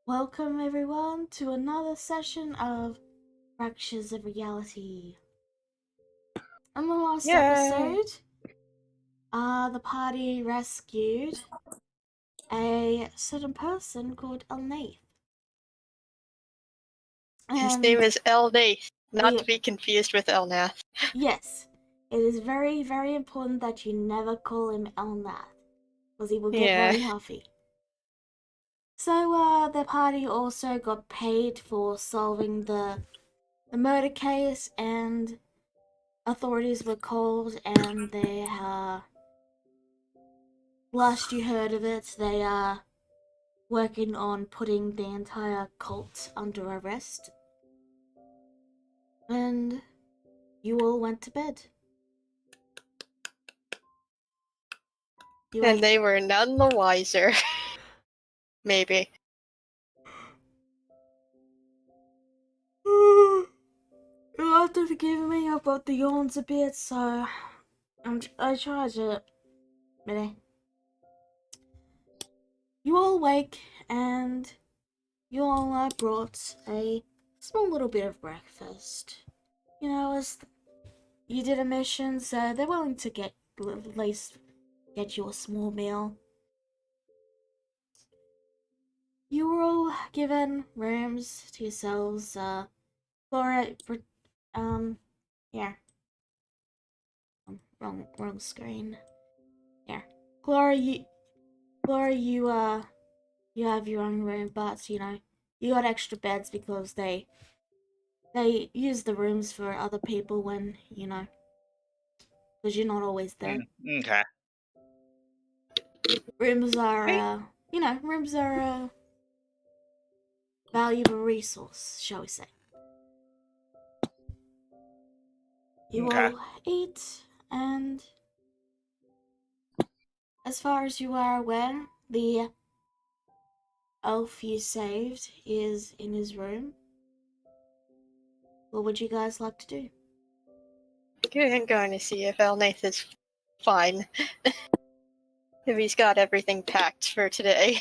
Welcome everyone to another session of Fractures of Reality. In the last episode, the party rescued a certain person called Elnaith. His name is Elnaith, not to be confused with Elnath. Yes, it is very, very important that you never call him Elnath, because he will get very huffy. So, the party also got paid for solving the murder case, and authorities were called, and they last you heard of it, they are working on putting the entire cult under arrest. And you all went to bed. And they were none the wiser. Maybe. You'll have to forgive me about the yawns a bit, so I try to. Really. You all wake, and you all brought a small little bit of breakfast. You know, as you did a mission, so they're willing to at least get you a small meal. You were all given rooms to yourselves. Flora, yeah. Wrong screen. Yeah. Flora, you have your own room, but you know, you got extra beds because they use the rooms for other people when, you know, because you're not always there. Okay. Rooms are, rooms are a valuable resource, shall we say. You all eat, and as far as you are aware, the elf you saved is in his room. What would you guys like to do? I'm going to see if Elnaith is fine. If he's got everything packed for today.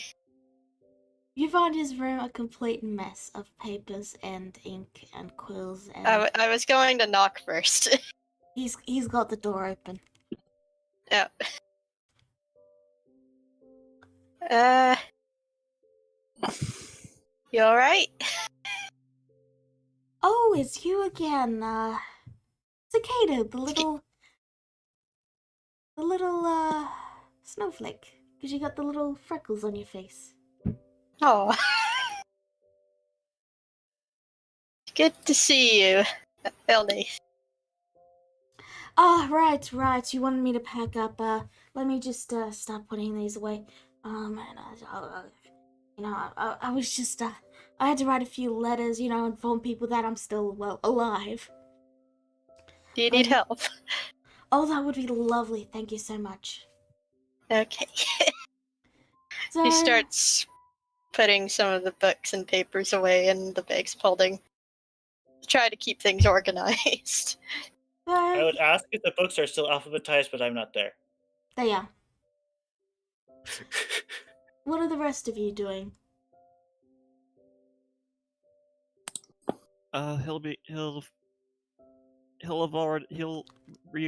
You find his room a complete mess of papers and ink and quills and... I was going to knock first. He's got the door open. Oh. You alright? Oh, it's you again, Cicada, the little snowflake, because you got the little freckles on your face. Oh. Good to see you, Elnaith. Ah, right, you wanted me to pack up, let me just, start putting these away. And I was just, I had to write a few letters, you know, inform people that I'm still, well, alive. Do you need help? Oh, that would be lovely, thank you so much. Okay. So, he starts putting some of the books and papers away in the bag's holding. Try to keep things organized. I would ask if the books are still alphabetized, but I'm not there. They are. What are the rest of you doing? Ryu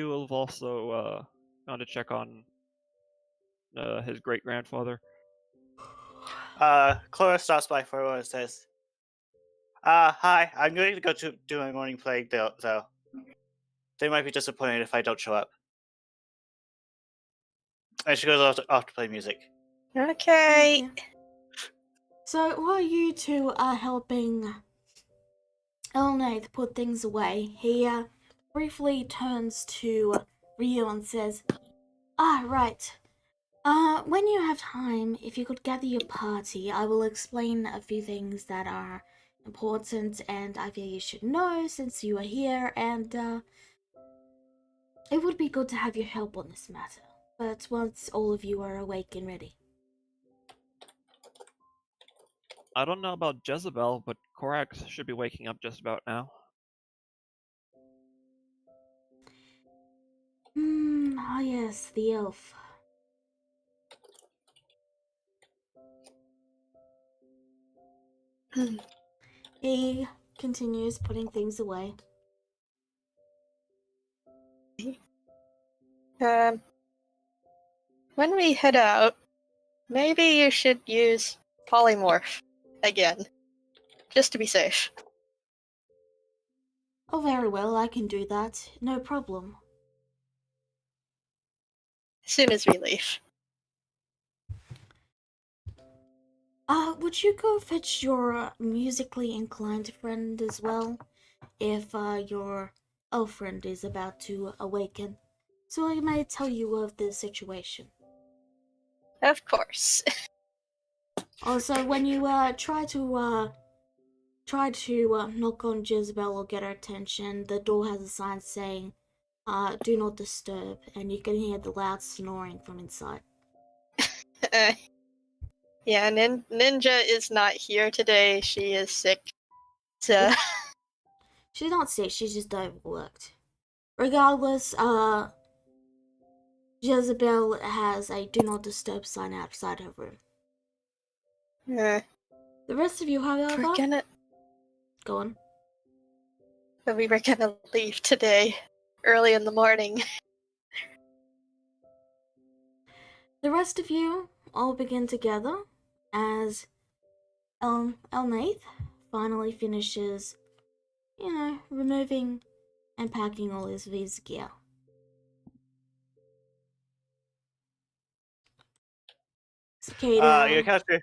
will have also gone to check on his great grandfather. Clara stops by for a moment and says, hi, I'm going to go to do my morning play, though. They might be disappointed if I don't show up. And she goes off to play music. Okay. So while you two are helping Elnaith put things away, he briefly turns to Ryu and says, right. When you have time, if you could gather your party, I will explain a few things that are important and I feel you should know since you are here, and it would be good to have your help on this matter. But once all of you are awake and ready. I don't know about Jezebel, but Korax should be waking up just about now. Ah yes, the elf. He continues putting things away. Um, when we head out, maybe you should use polymorph again, just to be safe. Oh, very well, I can do that. No problem. As soon as we leave. Would you go fetch your musically inclined friend as well? If, your elf friend is about to awaken. So I may tell you of the situation. Of course. Also, when you, try to knock on Jezebel or get her attention, the door has a sign saying, do not disturb, and you can hear the loud snoring from inside. Yeah, Ninja is not here today. She is sick. So, She's not sick, she's just overworked. Regardless, Jezebel has a do not disturb sign outside her room. uh, The rest of you, however, go on. we were gonna leave today, early in the morning. The rest of you all begin together as Elnath finally finishes, removing and packing all his gear. Cicada.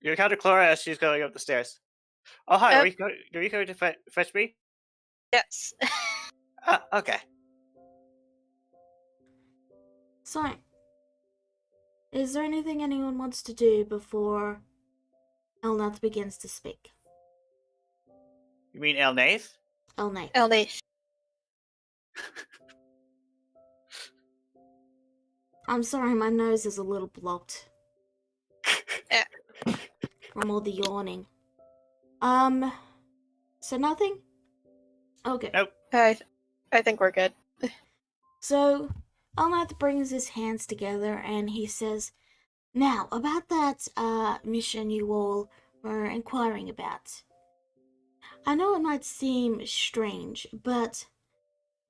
You encounter Clara as she's going up the stairs. Oh, hi. Yep. Are you going to fetch me? Yes. Ah, okay. So, is there anything anyone wants to do before Elnath begins to speak? You mean Elnath? Elnath. Elnath. I'm sorry, my nose is a little blocked. From all the yawning. So nothing? Okay. Nope. I think we're good. So, Elnath brings his hands together and he says, now, about that, mission you all were inquiring about. I know it might seem strange, but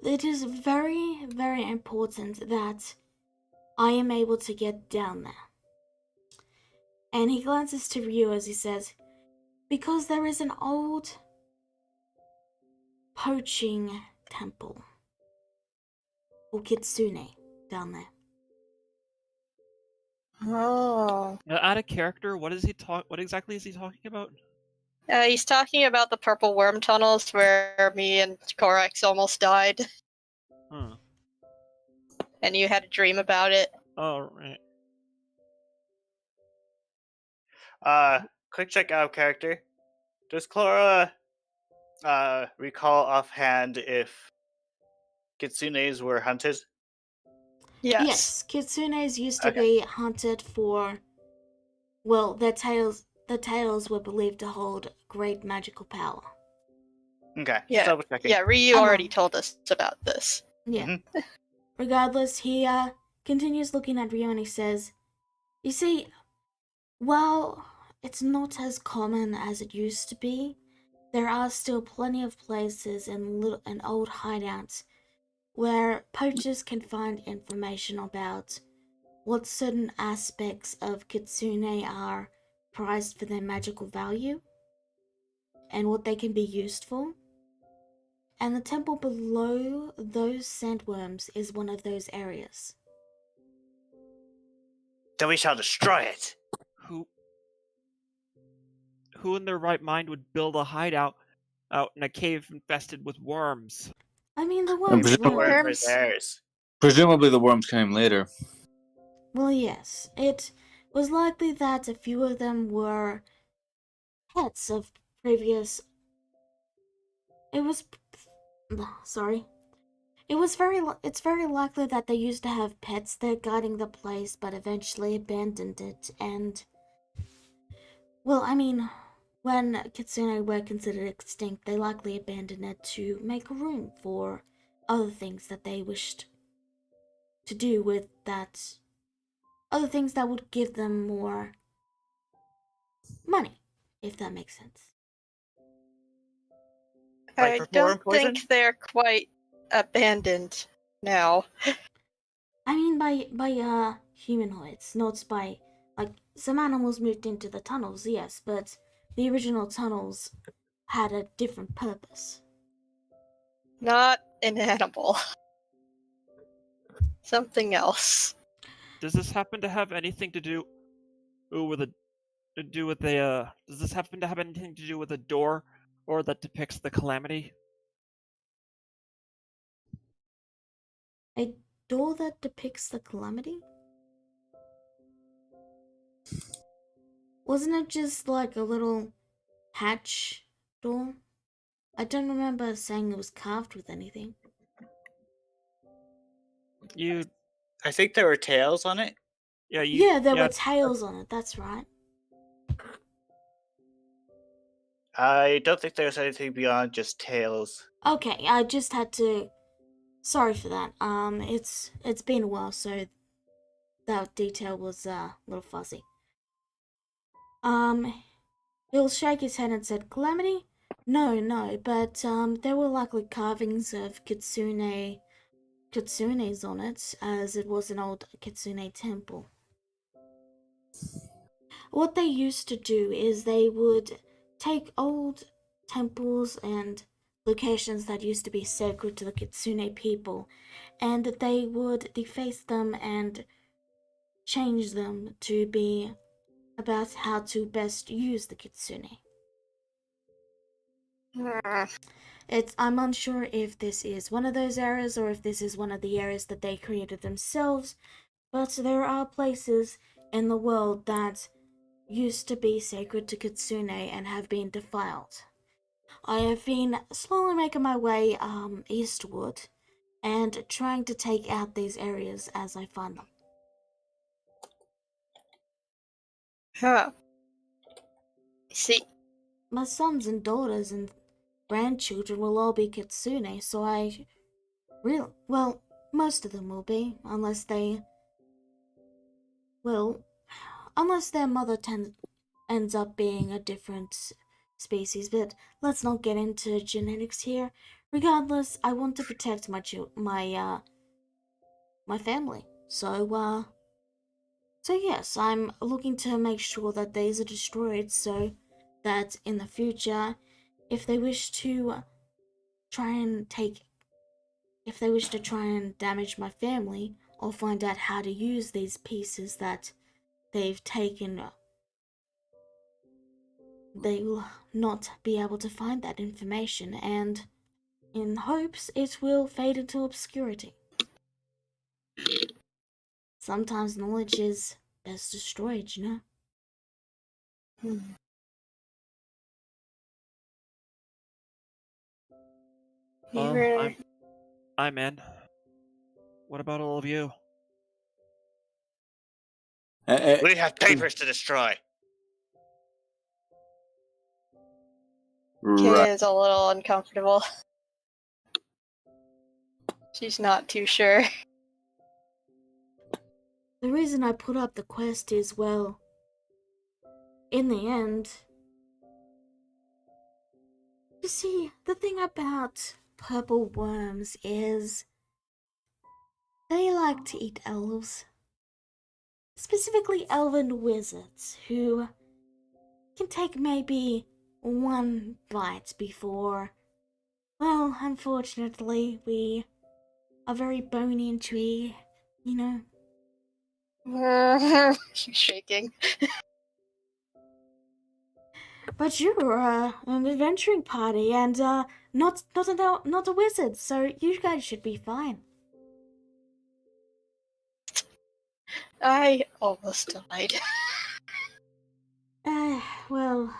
it is very, very important that I am able to get down there. And he glances to Ryu as he says, because there is an old poaching temple, or kitsune, down there. Oh. Now, out of character, what exactly is he talking about? He's talking about the purple worm tunnels where me and Korax almost died, Huh. and you had a dream about it. Oh, right. Quick check out of character. Does Clara recall offhand if kitsunes were hunted? Yes. Kitsunes used to Okay. be hunted for, well, their tails were believed to hold great magical power. Okay. Yeah. Double checking. Yeah, Ryu Uh-huh. already told us about this. Yeah. Mm-hmm. Regardless, he continues looking at Ryu and he says, you see, while it's not as common as it used to be, there are still plenty of places and old hideouts where poachers can find information about what certain aspects of kitsune are prized for their magical value and what they can be used for. And the temple below those sandworms is one of those areas. Then we shall destroy it. Who in their right mind would build a hideout out in a cave infested with worms? I mean, the And worms were... Wherever theirs. presumably the worms came later. Well, yes. It was likely that a few of them were pets of previous... Sorry. It's very likely that they used to have pets there guarding the place, but eventually abandoned it, and... Well, I mean, when kitsune were considered extinct, they likely abandoned it to make room for other things that they wished to do with that. Other things that would give them more money. if that makes sense. I Like don't poison? think they're quite abandoned now. I mean by humanoids, not by like some animals moved into the tunnels, yes, but the original tunnels had a different purpose. Not an animal. Something else. Does this happen to have anything to do with a does this happen to have anything to do with a door or that depicts the calamity? A door that depicts the calamity? Wasn't it just like a little hatch door? I don't remember saying it was carved with anything. You I think there were tails on it. Yeah, there were tails on it, that's right. I don't think there's anything beyond just tails. Okay, I just had to. Sorry for that. It's been a while, so that detail was a little fuzzy. He'll shake his head and said, "Calamity? No, but there were likely carvings of kitsunes on it, as it was an old kitsune temple. What they used to do is they would take old temples and locations that used to be sacred to the kitsune people, and they would deface them and change them to be about how to best use the kitsune. I'm unsure if this is one of those areas or if this is one of the areas that they created themselves, but there are places in the world that used to be sacred to kitsune and have been defiled. I have been slowly making my way eastward and trying to take out these areas as I find them. Huh. See, My sons and daughters and grandchildren will all be kitsune, so well, most of them will be, unless their mother ends up being a different species, but let's not get into genetics here. Regardless, I want to protect my family. So yes, I'm looking to make sure that these are destroyed so that in the future, if they wish to try and damage my family or find out how to use these pieces that they've taken, they will not be able to find that information, and in hopes it will fade into obscurity. Sometimes knowledge is best destroyed, you know? you're I'm in. What about all of you? We have papers to destroy. Kay Right. is a little uncomfortable. She's not too sure. The reason I put up the quest is, well, in the end, you see, the thing about purple worms is they like to eat elves. Specifically elven wizards who can take maybe one bite before, well, unfortunately, we are very bony and chewy, you know? She's shaking. But you're an adventuring party and not a wizard, so you guys should be fine. I almost died. Well,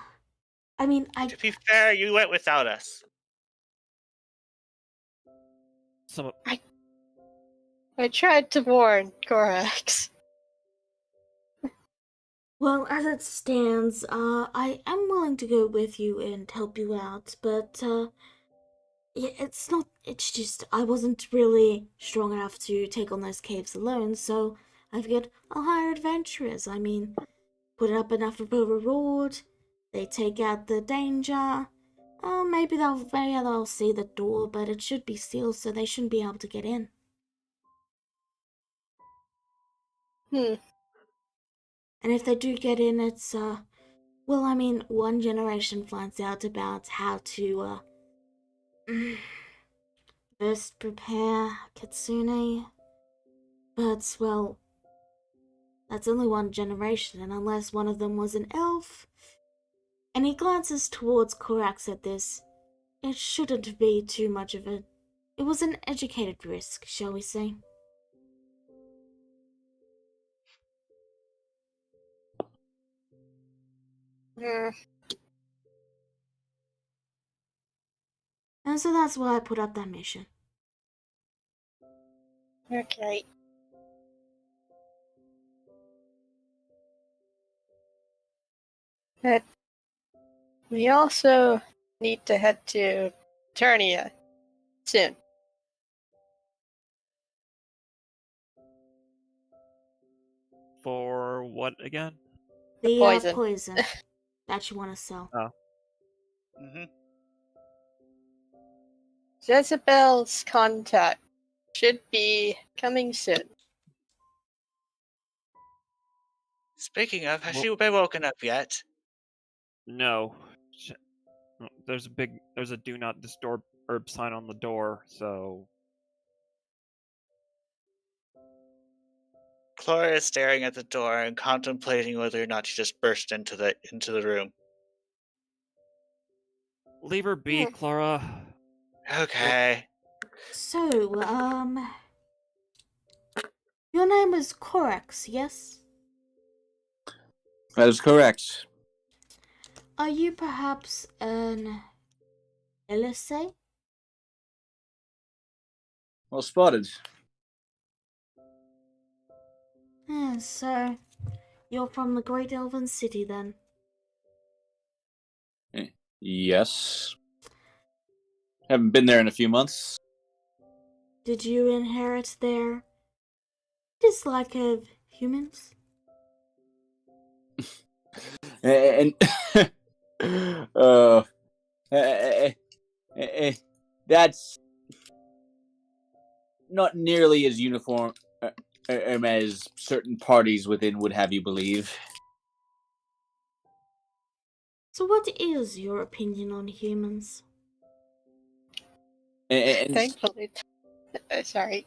I mean, To be fair, you went without us. I tried to warn Korax. Well, as it stands, I am willing to go with you and help you out, but yeah, it's just I wasn't really strong enough to take on those caves alone, so I figured I'll hire adventurers. I mean, put up enough of a reward, They take out the danger. Oh, maybe they'll see the door, but it should be sealed, so they shouldn't be able to get in. Hmm. And if they do get in, it's well, I mean, one generation finds out about how to first prepare Kitsune, but well, that's only one generation, and unless one of them was an elf. And he glances towards Korax at this. It shouldn't be too much of a. It was an educated risk, shall we say. Hmm. And so that's why I put up that mission. Okay. But we also need to head to Eternia soon. For what again? The poison. poison that you want to sell. Mm-hmm. Jezebel's contact should be coming soon. Speaking of, has Well- she been woken up yet? No. There's a do not disturb herb sign on the door, so Clara is staring at the door and contemplating whether or not she just burst into the room. leave her be, Clara. Okay. So, your name is Korax, yes? That is correct. Are you perhaps an LSA? Well spotted. So, you're from the Great Elven City then? Yes. Haven't been there in a few months. Did you inherit their dislike of humans? And uh, that's not nearly as uniform as certain parties within would have you believe. So what is your opinion on humans? And Thankfully. Sorry.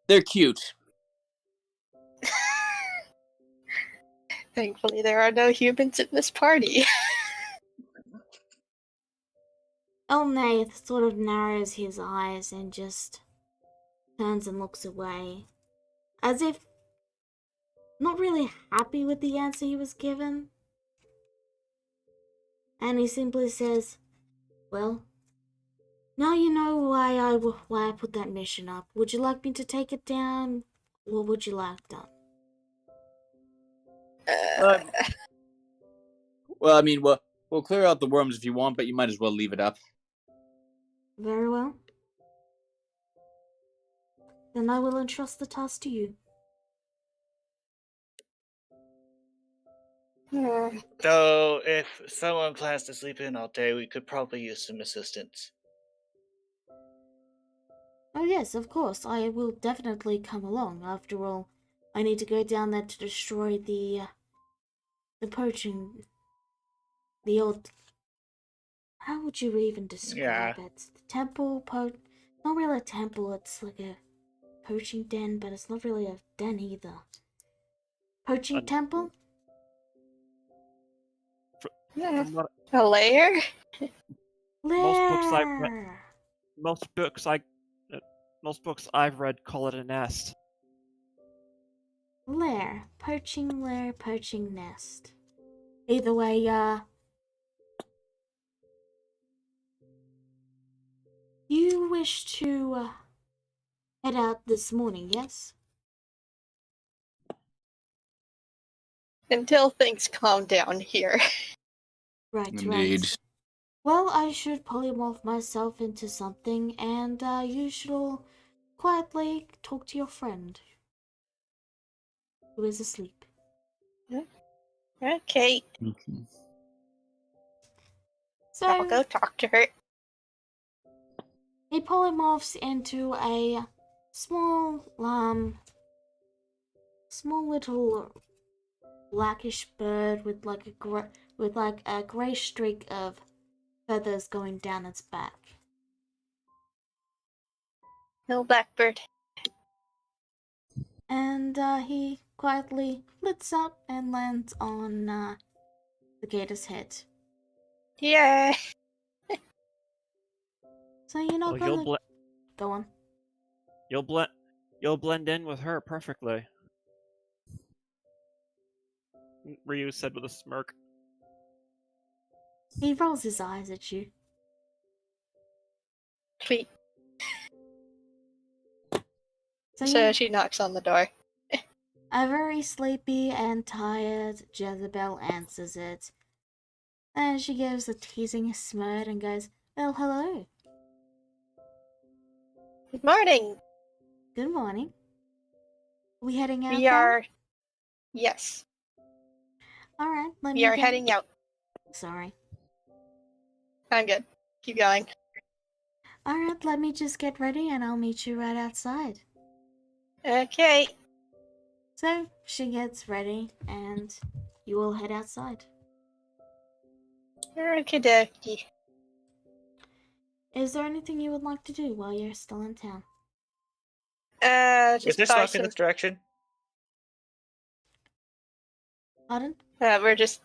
they're cute. Thankfully, there are no humans in this party. Elnath sort of narrows his eyes and just turns and looks away, as if not really happy with the answer he was given. And he simply says, well, now you know why I put that mission up. Would you like me to take it down? What would you like done? Well, I mean, we'll clear out the worms if you want, but you might as well leave it up. Very well. Then I will entrust the task to you. Though, if someone plans to sleep in all day, we could probably use some assistance. Oh yes, of course. I will definitely come along. After all, I need to go down there to destroy the poaching, the old. How would you even describe it? The temple, not really a temple. It's like a poaching den, but it's not really a den either. Poaching temple. From what A layer? Lair. most books I've read call it a nest. Lair, poaching nest. Either way, you wish to head out this morning, yes? Until things calm down here. Right, Indeed. right. Well, I should polymorph myself into something, and you should quietly talk to your friend, who is asleep. Okay. Mhm. I'll So go talk to her. he polymorphs into a small, small little blackish bird with like a grey streak of feathers going down its back. No blackbird. And he quietly flits up and lands on the gator's head. Yeah. So you're not Well, gonna go on. you'll blend in with her perfectly. Ryu said with a smirk. He rolls his eyes at you. Sweet. So So you, she knocks on the door. a very sleepy and tired Jezebel answers it. And she gives a teasing smirk and goes, "Well, hello. Good morning. Good morning. Are we heading out We there?" are. Yes. Alright, let We me are get... heading out. Sorry. I'm good. Keep going. Alright, let me just get ready and I'll meet you right outside. Okay. So she gets ready and you all head outside. Okie dokie. Is there anything you would like to do while you're still in town? Is Just there buy smoke in some. this direction? Pardon? We're just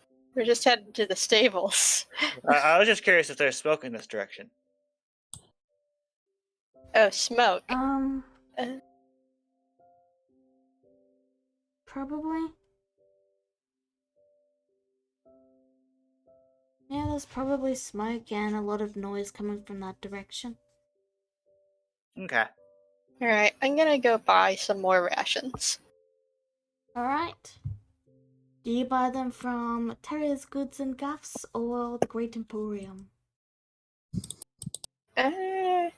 heading to the stables. I was just curious if there's smoke in this direction. Oh, smoke. Probably. Yeah, there's probably smoke and a lot of noise coming from that direction. Okay. Alright, I'm gonna go buy some more rations. Alright. Do you buy them from Terrier's Goods and Guffs or the Great Emporium? Let's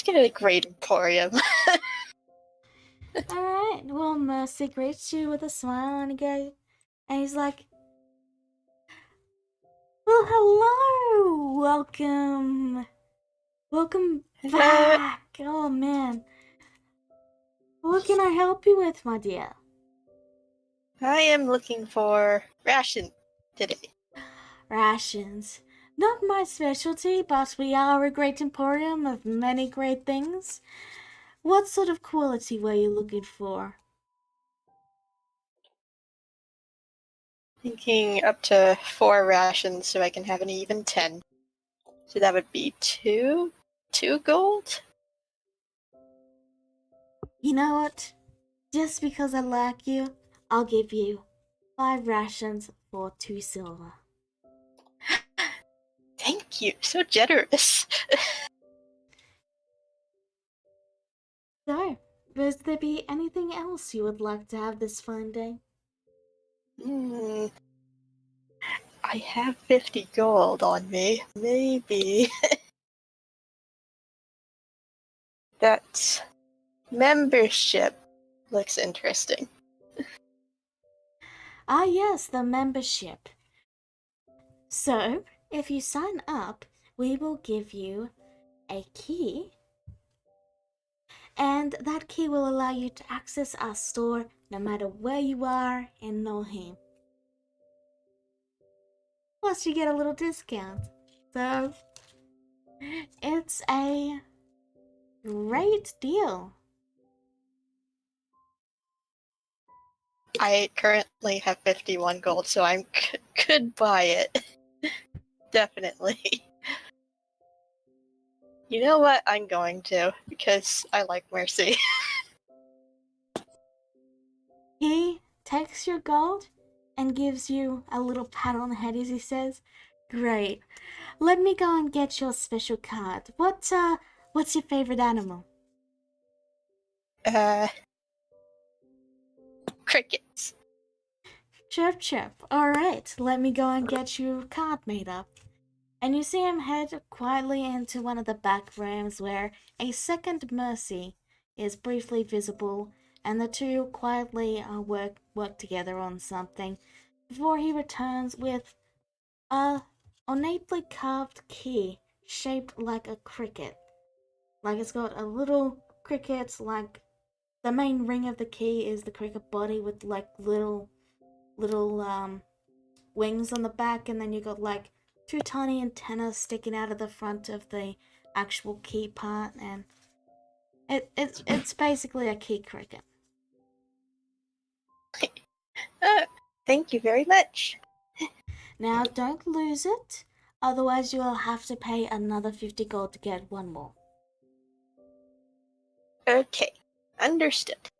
get a great emporium. Alright, well, Mercy greets you with a smile and he's like, "Well, hello! Welcome back! Oh man. What can I help you with, my dear?" I am looking for ration today. Rations. Not my specialty, but we are a great emporium of many great things. What sort of quality were you looking for? Thinking up to 4 rations so I can have an even 10. So that would be 2 gold? You know what? Just because I like you, I'll give you 5 rations for 2 silver. Thank you, so generous. So, would there be anything else you would like to have this fine day? I have 50 gold on me. Maybe. That membership looks interesting. Ah yes, the membership. So, if you sign up, we will give you a key, and that key will allow you to access our store no matter where you are in Nohim. Plus, you get a little discount. So, it's a great deal. I currently have 51 gold, so I could buy it. Definitely. You know what? I'm going to, because I like Mercy. He takes your gold and gives you a little pat on the head as he says, "Great. Let me go and get your special card. What's your favorite animal?" Crickets. "Chirp chirp. Alright, let me go and get you a card made up." And you see him head quietly into one of the back rooms where a second Mercy is briefly visible, and the two quietly work together on something before he returns with a ornately carved key shaped like a cricket. Like it's got a little cricket, like the main ring of the key is the cricket body with like little wings on the back, and then you got like two tiny antennas sticking out of the front of the actual key part, and it's basically a key cricket. Thank you very much. Now don't lose it, otherwise you'll have to pay another 50 gold to get one more. Okay, understood.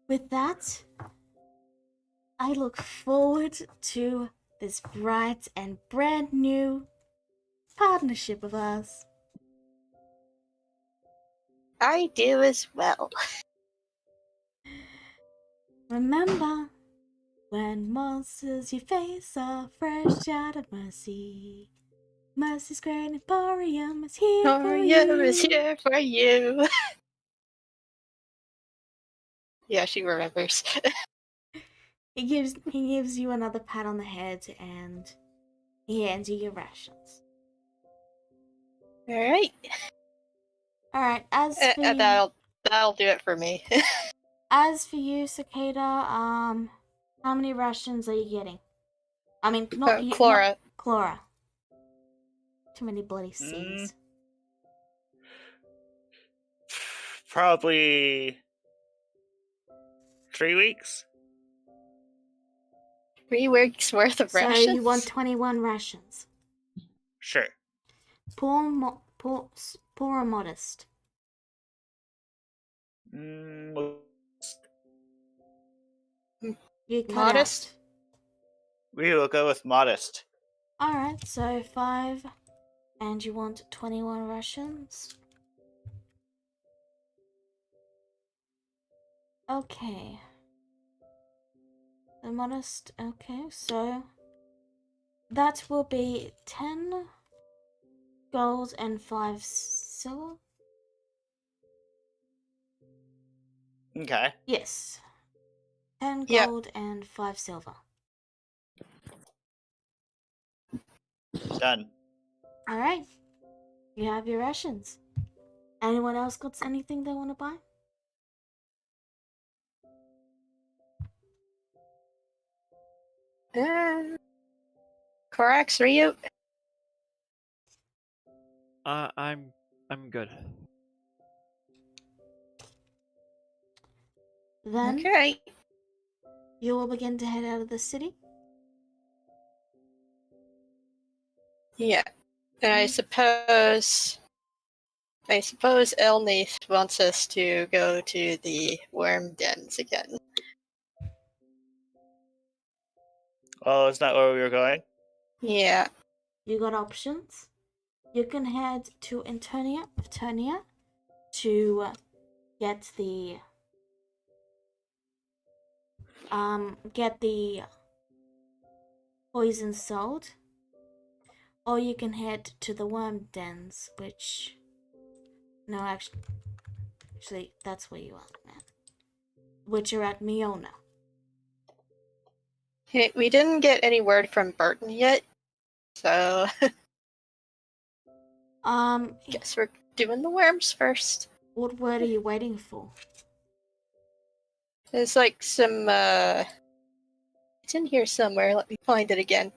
With that, I look forward to this bright and brand new partnership of ours. I do as well. Remember, when monsters you face are fresh out of mercy, Mercy's Great Emporium is here for you. is here for you. Yeah, she remembers. He gives you another pat on the head and he hands you your rations. Alright. Alright, as for you, That'll do it for me. Cicada, how many rations are you getting? I mean, not you, Clara. not Clara. Too many bloody C's. Probably 3 weeks. 3 weeks worth of So rations? you want 21 rations. Sure. Poor or modest? Mm, You cut Modest? out. we will go with modest. Alright, so 5, and you want 21 rations. Okay. The modest, okay, so that will be 10 gold and 5 silver. Okay. Yes. 10 Yep. gold and 5 silver. Done. Alright. You have your rations. Anyone else got anything they want to buy? Corax, Ryu? I'm good. Then Okay. you will begin to head out of the city. Yeah. And I suppose Elneath wants us to go to the worm dens again. Oh, is that where we were going? Yeah. You got options. You can head to Eternia to get the poison sold, or you can head to the worm dens, which no, actually that's where you are, man. Which are at Miona. Hey, we didn't get any word from Burton yet, so guess we're doing the worms first. What word are you waiting for? There's like some it's in here somewhere. Let me find it again.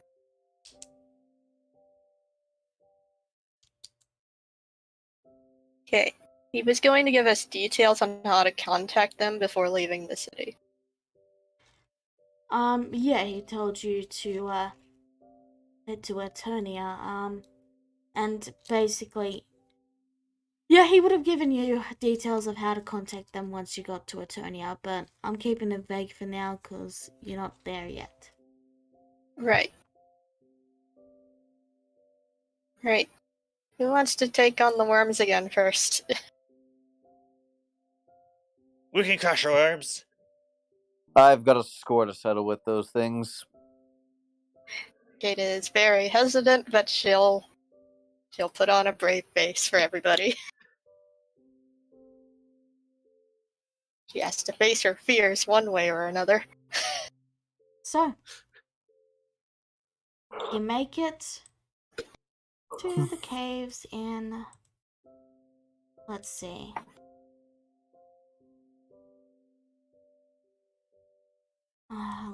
Okay. He was going to give us details on how to contact them before leaving the city. Yeah, he told you to head to Eternia, and basically, yeah, he would have given you details of how to contact them once you got to Eternia, but I'm keeping it vague for now because you're not there yet. Right. Right. Who wants to take on the worms again first? We can crush our worms. I've got a score to settle with those things. Kate is very hesitant, but she'll put on a brave face for everybody. She has to face her fears one way or another. So, You make it to the caves in, let's see.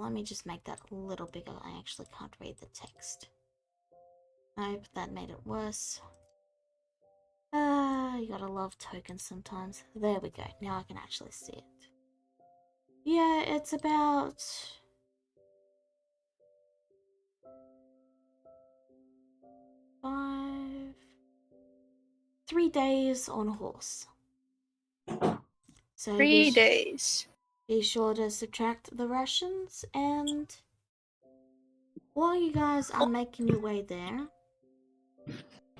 Let me just make that a little bigger. I actually can't read the text. Nope, that made it worse. You gotta love tokens sometimes. There we go. Now I can actually see it. Yeah, it's about 3 days on horse. So 3 days. be sure to subtract the rations, and while you guys are making your way there,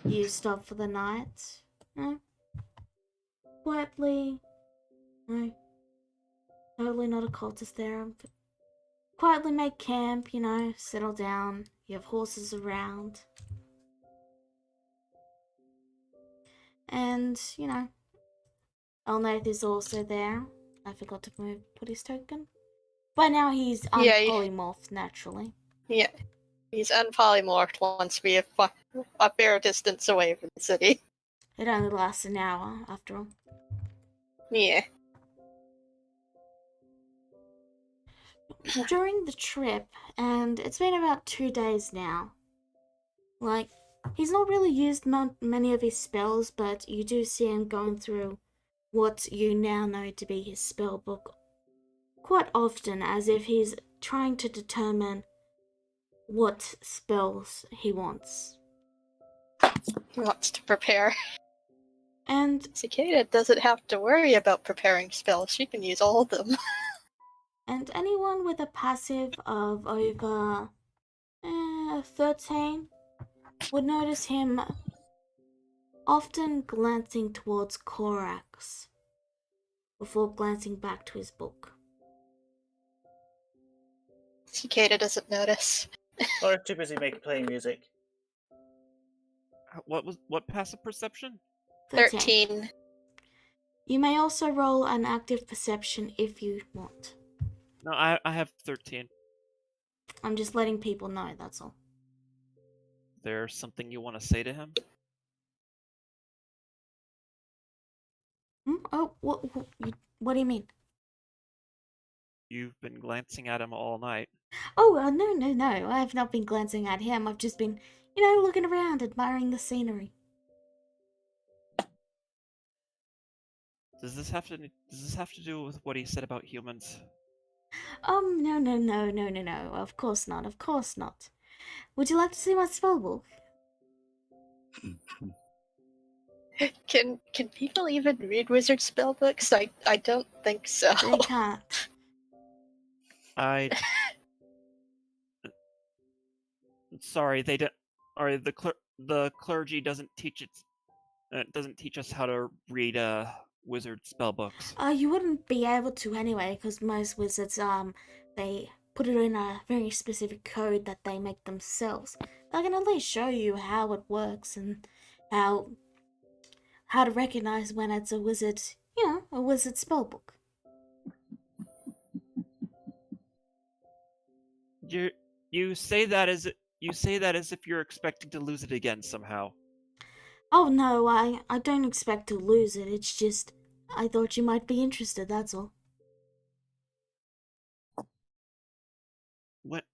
you stop for the night. Quietly. No. Totally not a cultist there. But quietly make camp, settle down. You have horses around. And, Elnath is also there. I forgot to put his token. By now he's Yeah, unpolymorphed naturally. Yeah, he's unpolymorphed once we are a fair distance away from the city. It only lasts an hour, after all. Yeah. During the trip, and it's been about 2 days now, like, he's not really used many of his spells, but you do see him going through what you now know to be his spell book quite often, as if he's trying to determine what spells he wants. He wants to prepare. And Cicada doesn't have to worry about preparing spells. She can use all of them. anyone with a passive of over 13 would notice him often glancing towards Korax before glancing back to his book. Cicada doesn't notice. Or too busy playing music. What passive perception? 13. You may also roll an active perception if you want. No, I have 13. I'm just letting people know, that's all. There's something you want to say to him? Oh, what do you mean? You've been glancing at him all night. Oh, no. I have not been glancing at him. I've just been, looking around, admiring the scenery. Does this have to do with what he said about humans? No. Of course not. Would you like to see my spellbook? Can people even read wizard spellbooks? I don't think so. They can't. Sorry, they don't. Or the clergy doesn't teach us how to read wizard spellbooks. You wouldn't be able to anyway, because most wizards, they put it in a very specific code that they make themselves. I can at least show you how it works and how to recognize when it's a wizard, a wizard spellbook. You say that as if you're expecting to lose it again somehow. Oh no, I don't expect to lose it. It's just I thought you might be interested, that's all. What?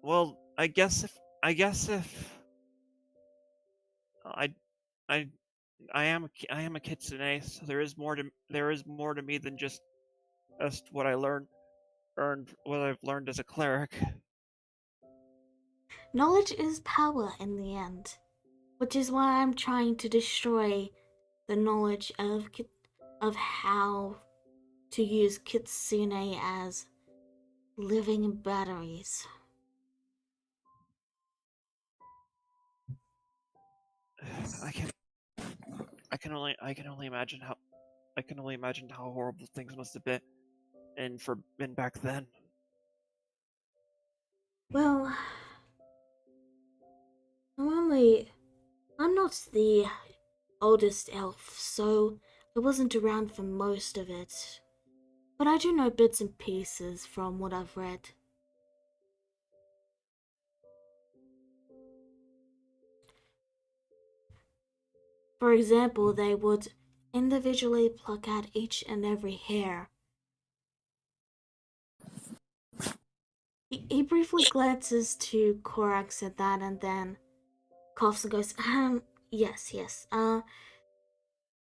Well, I guess if I am a kitsune, so there is more to me than just what what I've learned as a cleric. Knowledge is power in the end, which is why I'm trying to destroy the knowledge of how to use kitsune as living batteries. I can only imagine how horrible things must have been back then. Well, I'm not the oldest elf, so I wasn't around for most of it. but I do know bits and pieces from what I've read. For example, they would individually pluck out each and every hair. He briefly glances to Korax at that and then coughs and goes, yes, yes.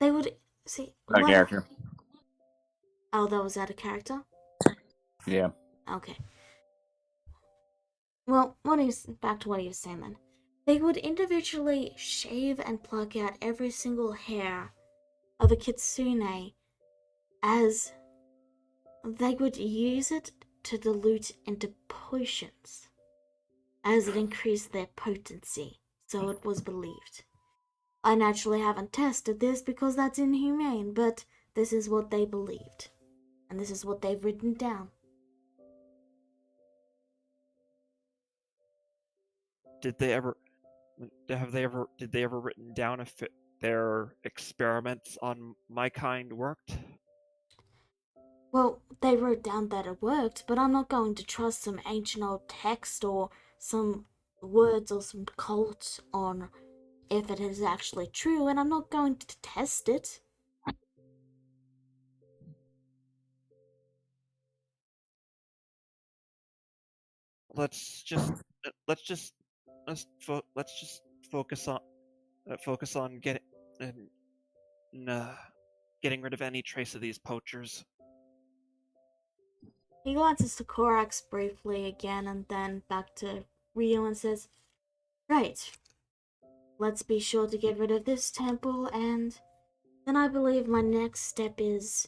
They would see Out of what? character. Oh, that was out of character. Yeah. Okay. Well, back to what he was saying then. They would individually shave and pluck out every single hair of a kitsune, as they would use it to dilute into potions, as it increased their potency, so it was believed. I naturally haven't tested this because that's inhumane, but this is what they believed, and this is what they've written down. Did they ever written down if their experiments on my kind worked? Well, they wrote down that it worked, but I'm not going to trust some ancient old text or some words or some cult on if it is actually true, and I'm not going to test it. Let's just focus on getting rid of any trace of these poachers. He glances to Korax briefly again and then back to Rio and says, right, let's be sure to get rid of this temple, and then I believe my next step is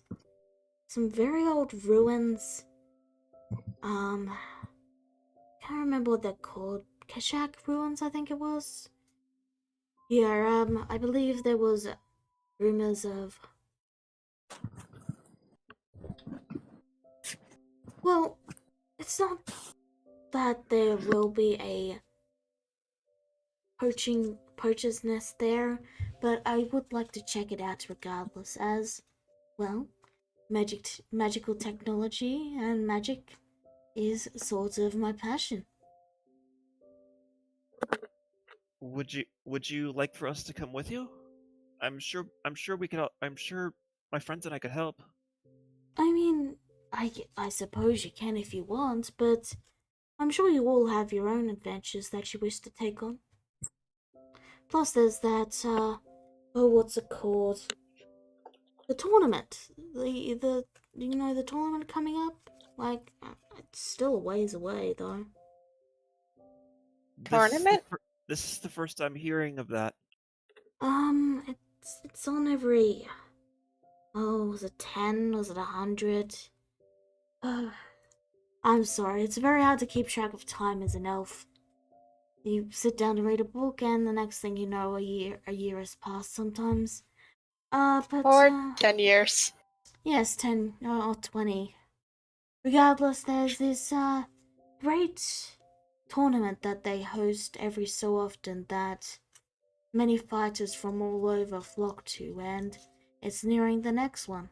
some very old ruins. Can't remember what they're called. Kashak ruins, I think it was. Yeah, I believe there was rumors of... Well, it's not that there will be a poacher's nest there, but I would like to check it out regardless, as, well, magical technology and magic is sort of my passion. Would you like for us to come with you? I'm sure we could. I'm sure my friends and I could help. I mean, I suppose you can if you want, but I'm sure you all have your own adventures that you wish to take on. Plus, there's that, what's it called? The tournament. The tournament coming up? Like, it's still a ways away, though. Tournament? This is the first I'm hearing of that. It's on every... Oh, was it 10? Was it 100? I'm sorry, it's very hard to keep track of time as an elf. You sit down to read a book, and the next thing you know, a year has passed sometimes. Or 10 years. Yes, 10 or 20. Regardless, there's this, great tournament that they host every so often that many fighters from all over flock to, and it's nearing the next one.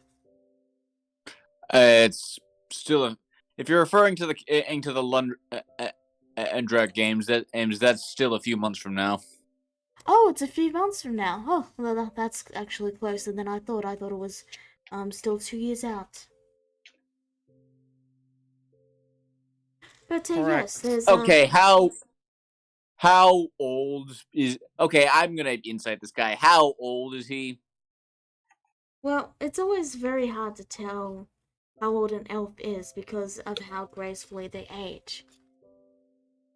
It's still a. If you're referring to the Undra games, that's still a few months from now. Oh, it's a few months from now. Oh, well, that's actually closer than I thought. I thought it was, still 2 years out. But, yes, there's, Okay, how old is? Okay, I'm gonna insight this guy. How old is he? Well, it's always very hard to tell how old an elf is because of how gracefully they age.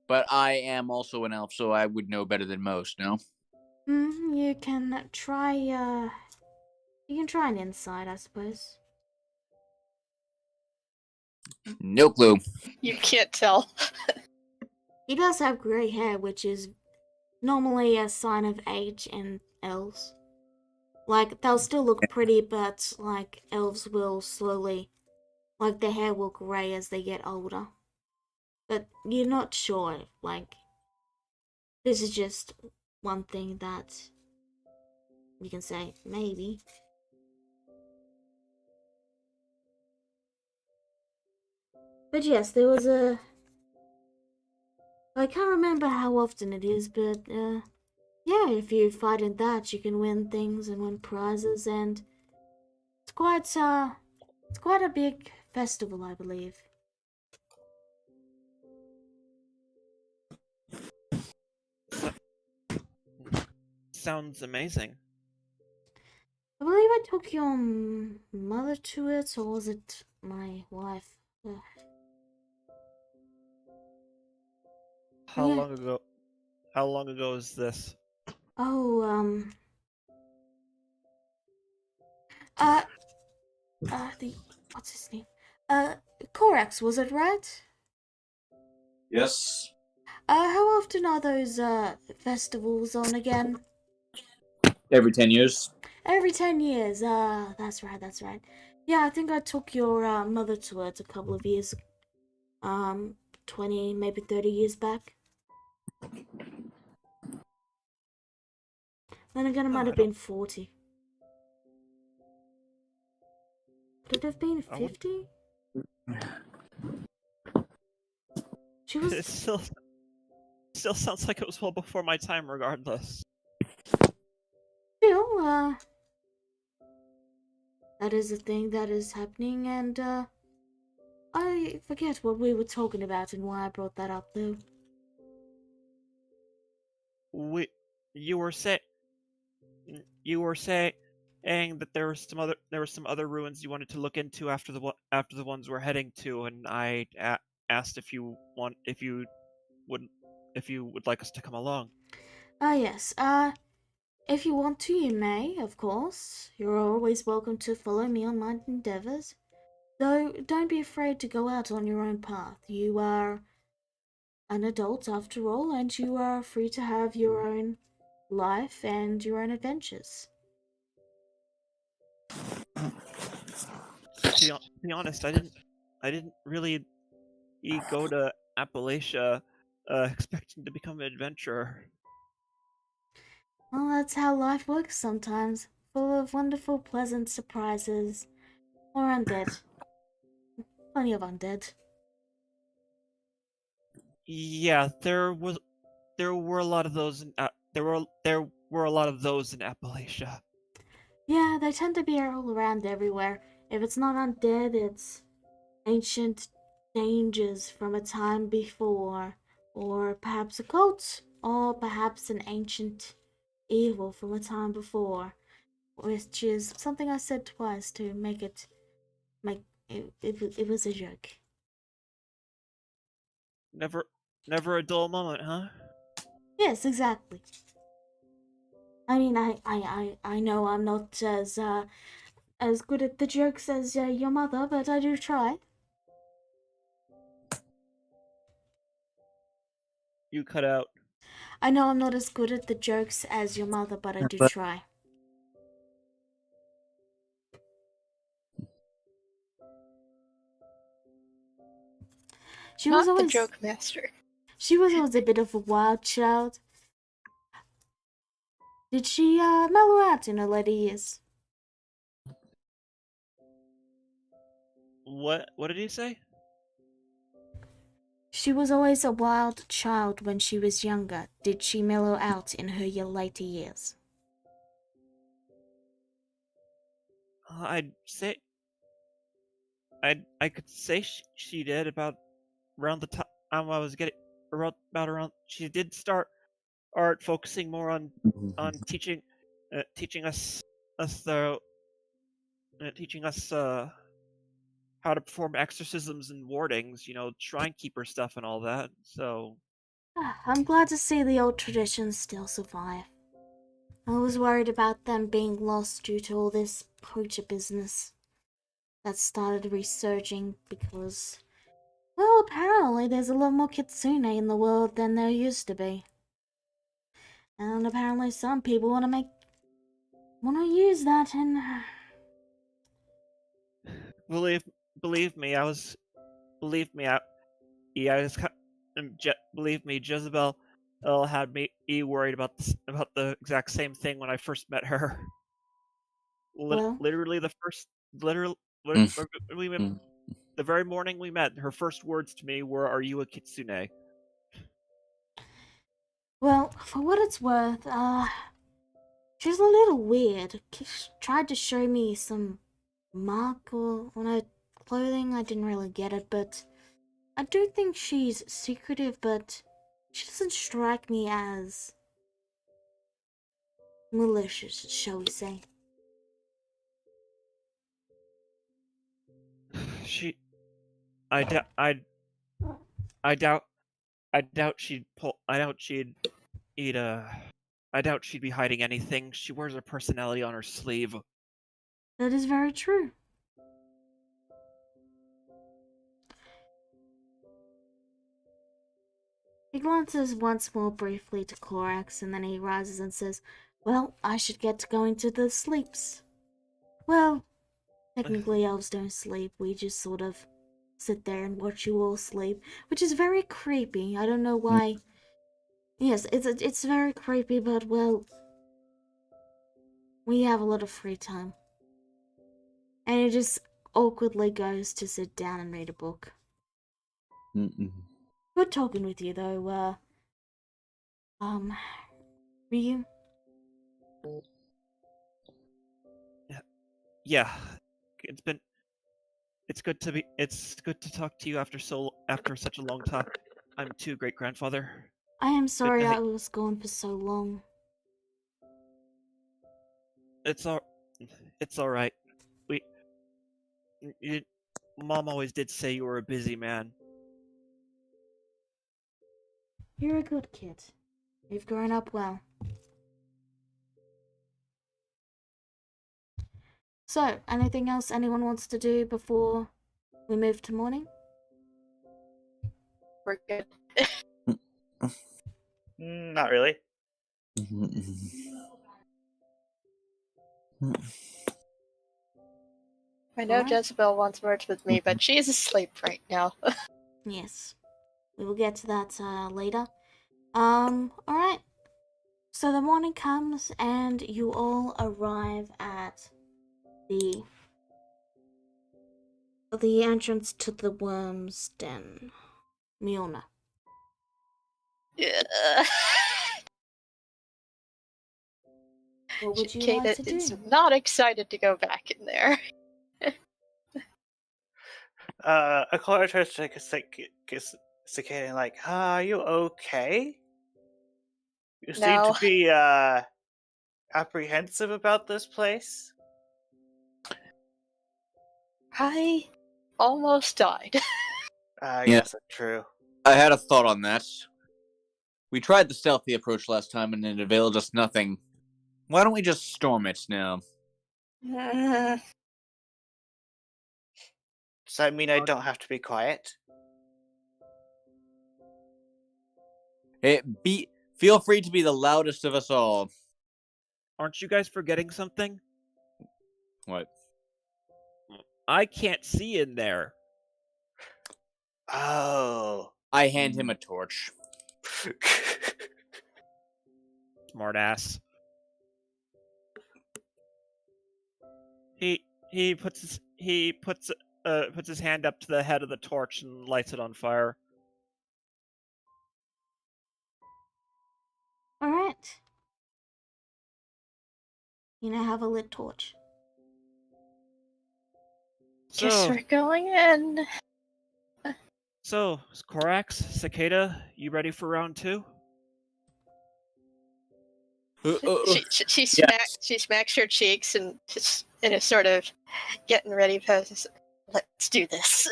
But I am also an elf, so I would know better than most. No. You can try, an insight, I suppose. No clue. You can't tell. He does have grey hair, which is normally a sign of age in elves. Like, they'll still look pretty, but, like, elves will slowly, like, their hair will grey as they get older. But you're not sure, like, this is just one thing that you can say, maybe. But yes, there was a. I can't remember how often it is, but yeah, if you fight in that, you can win things and win prizes, and it's quite a big festival, I believe. Sounds amazing. I believe I took your mother to it, or was it my wife? How Yeah. long ago? How long ago is this? Oh, uh, the what's his name? Corax, was it right? Yes. How often are those festivals on again? Every 10 years. Every 10 years. That's right, that's right. Yeah, I think I took your mother to it a couple of years, 20, maybe 30 years back. Then again, it Oh, might I have don't. been 40. Could it have been I wouldn't. 50? She It was still sounds like it was well before my time, regardless. still, that is a thing that is happening, and, I forget what we were talking about and why I brought that up, though. You were saying that there were some other ruins you wanted to look into after the ones we're heading to, and I asked if you would like us to come along. Yes, if you want to, you may, of course. You're always welcome to follow me on my endeavors. Though, don't be afraid to go out on your own path. You are an adult after all, and you are free to have your own life and your own adventures. To be honest, I didn't really go to Appalachia expecting to become an adventurer. Well, that's how life works sometimes, full of wonderful, pleasant surprises. Or undead. Plenty of undead. Yeah, there were a lot of those there were a lot of those in Appalachia. Yeah, they tend to be all around everywhere. If it's not undead, it's ancient dangers from a time before, or perhaps a cult, or perhaps an ancient evil from a time before, which is something I said twice to make it was a joke. Never a dull moment, huh? Yes, exactly. I mean, I know I'm not as good at the jokes as your mother, but I do try. You cut out. I know I'm not as good at the jokes as your mother, but I do try. She was Not the always joke master. a bit of a wild child. Did she mellow out in her later years? What did he say? She was always a wild child when she was younger. Did she mellow out in her later years? I'd say I could say she did about around the time I was getting around she did start art focusing more on teaching teaching us the teaching us how to perform exorcisms and wardings, shrine keeper stuff and all that. So I'm glad to see the old traditions still survive. I was worried about them being lost due to all this poacher business that started resurging because, well, apparently there's a lot more kitsune in the world than there used to be. And apparently some people want to use that and believe me, believe me, I was believe me, Jezebel had me worried about about the exact same thing when I first met her. well, Literally the first literal Mm. when we the very morning we met, her first words to me were, "Are you a kitsune?" Well, for what it's worth, she's a little weird. She tried to show me some mark on her clothing. I didn't really get it, but I do think she's secretive, but she doesn't strike me as malicious, shall we say. She, I doubt, I doubt, she'd pull. I doubt she'd eat a. I doubt she'd be hiding anything. She wears her personality on her sleeve. That is very true. He glances once more briefly to Korax, and then he rises and says, "Well, I should get to going to the sleeps." Well, technically elves don't sleep, we just sort of sit there and watch you all sleep, which is very creepy. I don't know why. Yes, it's very creepy, but well, we have a lot of free time. And he just awkwardly goes to sit down and read a book. Good talking with you though, Ryu. Yeah, it's good to talk to you after such a long time. I'm too, great grandfather. I am sorry night. I was gone for so long. It's all right. Mom always did say you were a busy man. You're a good kid. You've grown up well. So, anything else anyone wants to do before we move to morning? We're good. Not really. I know Alright. Jezebel wants words with me, but she's asleep right now. Yes. We will get to that later. Alright. So the morning comes and you all arrive at the entrance to the worm's den. Miona. Yeah. What would you Kata like to do? is not excited to go back in there. Akora tries to take a cicada and like, are you okay? You seem No. to be apprehensive about this place. I almost died. Yes, that's true. I had a thought on that. We tried the stealthy approach last time and it availed us nothing. Why don't we just storm it now? Does that mean I don't have to be quiet? Feel free to be the loudest of us all. Aren't you guys forgetting something? What? I can't see in there. Oh. I hand him a torch. Smartass. He puts his hand up to the head of the torch and lights it on fire. Alright. You now have a lit torch. Guess So, we're going in. Korax, Cicada, you ready for round 2? She Yes. smacks her cheeks and just in a sort of getting ready pose. Let's do this.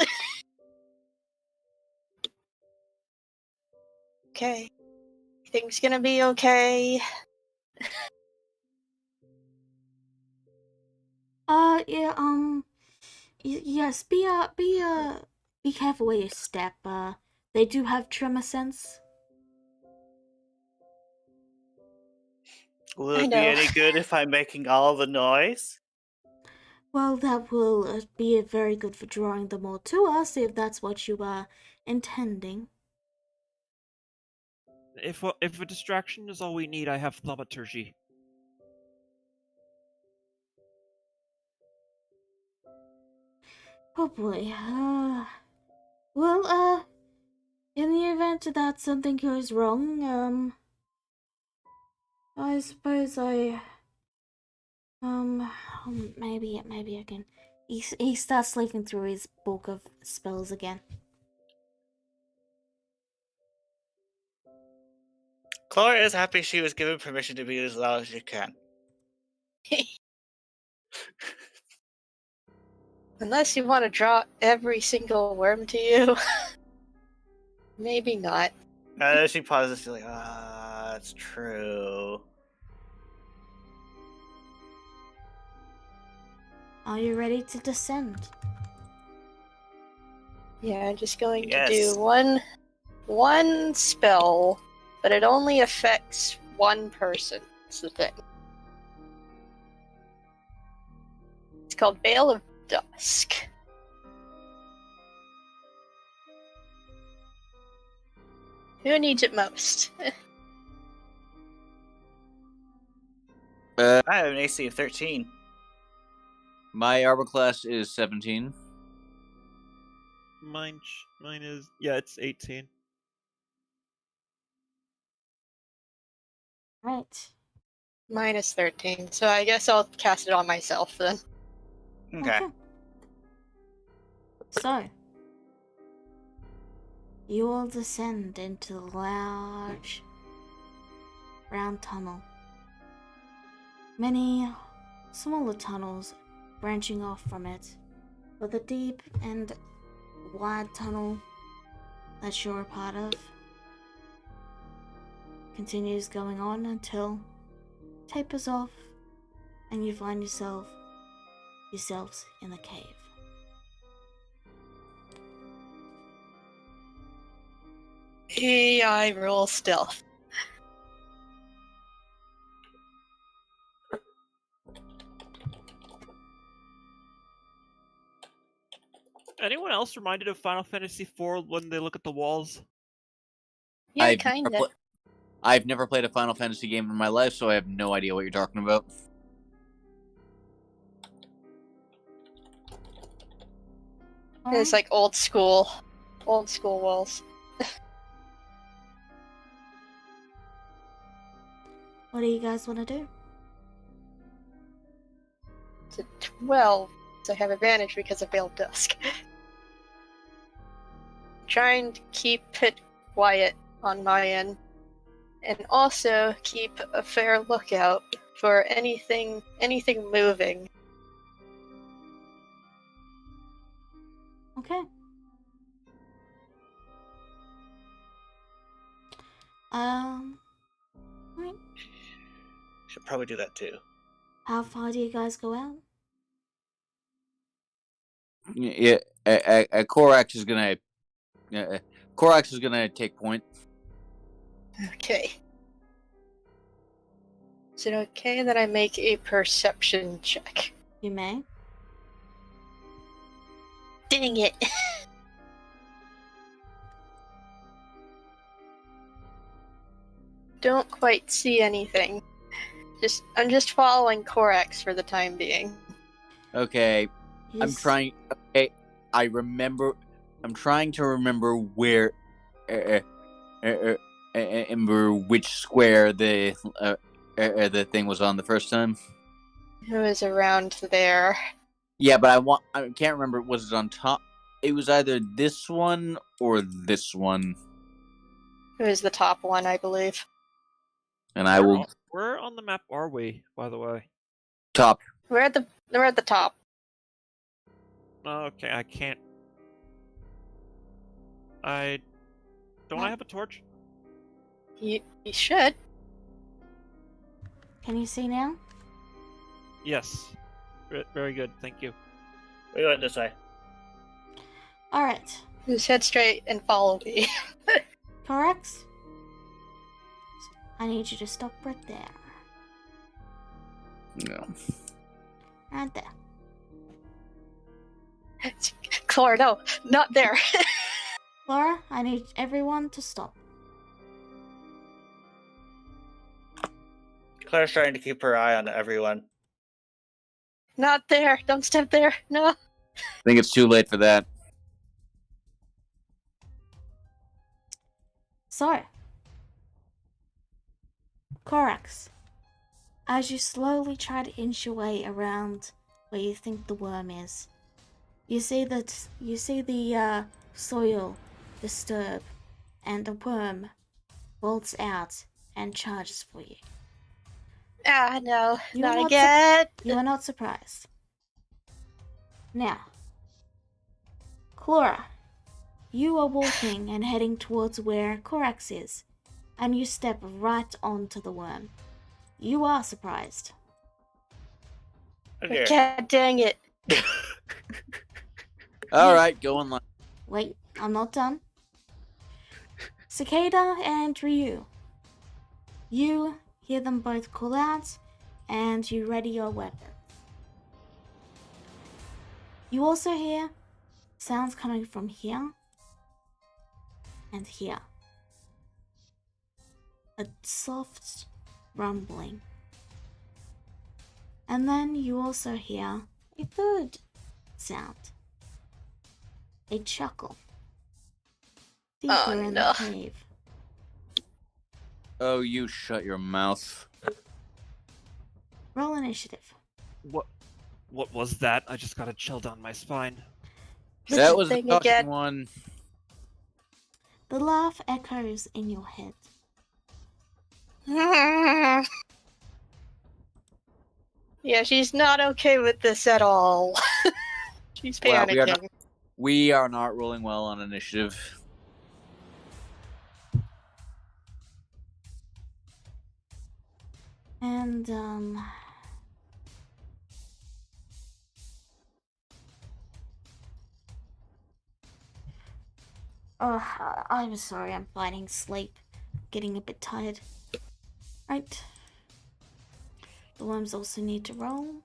Okay. Everything's gonna be okay. Yeah, yes, be careful where you step. They do have tremor sense. Will I it be know. any good if I'm making all the noise? Well, that will be very good for drawing them all to us, if that's what you are intending. If a distraction is all we need, I have thaumaturgy. Oh boy. In the event that something goes wrong, I suppose maybe I can. He starts leafing through his book of spells again. Clara is happy she was given permission to be as loud as she can. Unless you want to draw every single worm to you. Maybe not. She pauses, she's like, that's true. Are you ready to descend? Yeah, I'm just going to Yes. do one spell, but it only affects one person. That's the thing. It's called Veil of Dusk. Who needs it most? I have an AC of 13. My armor class is 17. Mine is it's 18. Right. Minus 13, so I guess I'll cast it on myself then. Okay. So, you all descend into the large, round tunnel. Many smaller tunnels branching off from it, but the deep and wide tunnel that you're a part of continues going on until it tapers off and you find yourselves in the cave. I roll stealth. Anyone else reminded of Final Fantasy IV when they look at the walls? Yeah, I've kinda. I've never played a Final Fantasy game in my life, so I have no idea what you're talking about. It's like old school walls. What do you guys want to do? It's a 12, so I have advantage because of Veil of Dusk. Trying to keep it quiet on my end, and also keep a fair lookout for anything moving. Okay. Right. Should probably do that too. How far do you guys go out? Yeah, Korax is gonna. Korax is gonna take point. Okay. Is it okay that I make a perception check? You may. Dang it! Don't quite see anything. I'm just following Korax for the time being. Okay, I'm He's- trying. Okay, I'm trying to remember where, remember which square the thing was on the first time. It was around there. Yeah, but I can't remember. Was it on top? It was either this one or this one. It was the top one, I believe. And I will Where on the map are we, by the way? top. We're at the top. Okay, I can't. I have a torch? You should. Can you see now? Yes. Very good, thank you. We went this way. Alright. Just head straight and follow me. Corax? I need you to stop right there. No. Right there. Clara, no, not there. Laura, I need everyone to stop. Claire's trying to keep her eye on everyone. Not there. Don't step there. No. I think it's too late for that. So, Corax, as you slowly try to inch your way around where you think the worm is, you see the soil disturb, and the worm bolts out and charges for you. Ah, no, You not are not again. You are not surprised. Now, Chlora, you are walking and heading towards where Corax is, and you step right onto the worm. You are surprised. Okay. God dang it. All right, go on. Wait, I'm not done. Cicada and Ryu. You hear them both call out, and you ready your weapons. You also hear sounds coming from here and here. A soft rumbling. And then you also hear a third sound. A chuckle. Deeper Oh, in no. the cave. Oh, you shut your mouth. Roll initiative. What was that? I just got a chill down my spine. That was the thing talking again. one. The laugh echoes in your head. Yeah, she's not okay with this at all. She's Well, panicking. we are not rolling well on initiative. And, oh, I'm sorry, I'm fighting sleep. Getting a bit tired. Right. The worms also need to roll.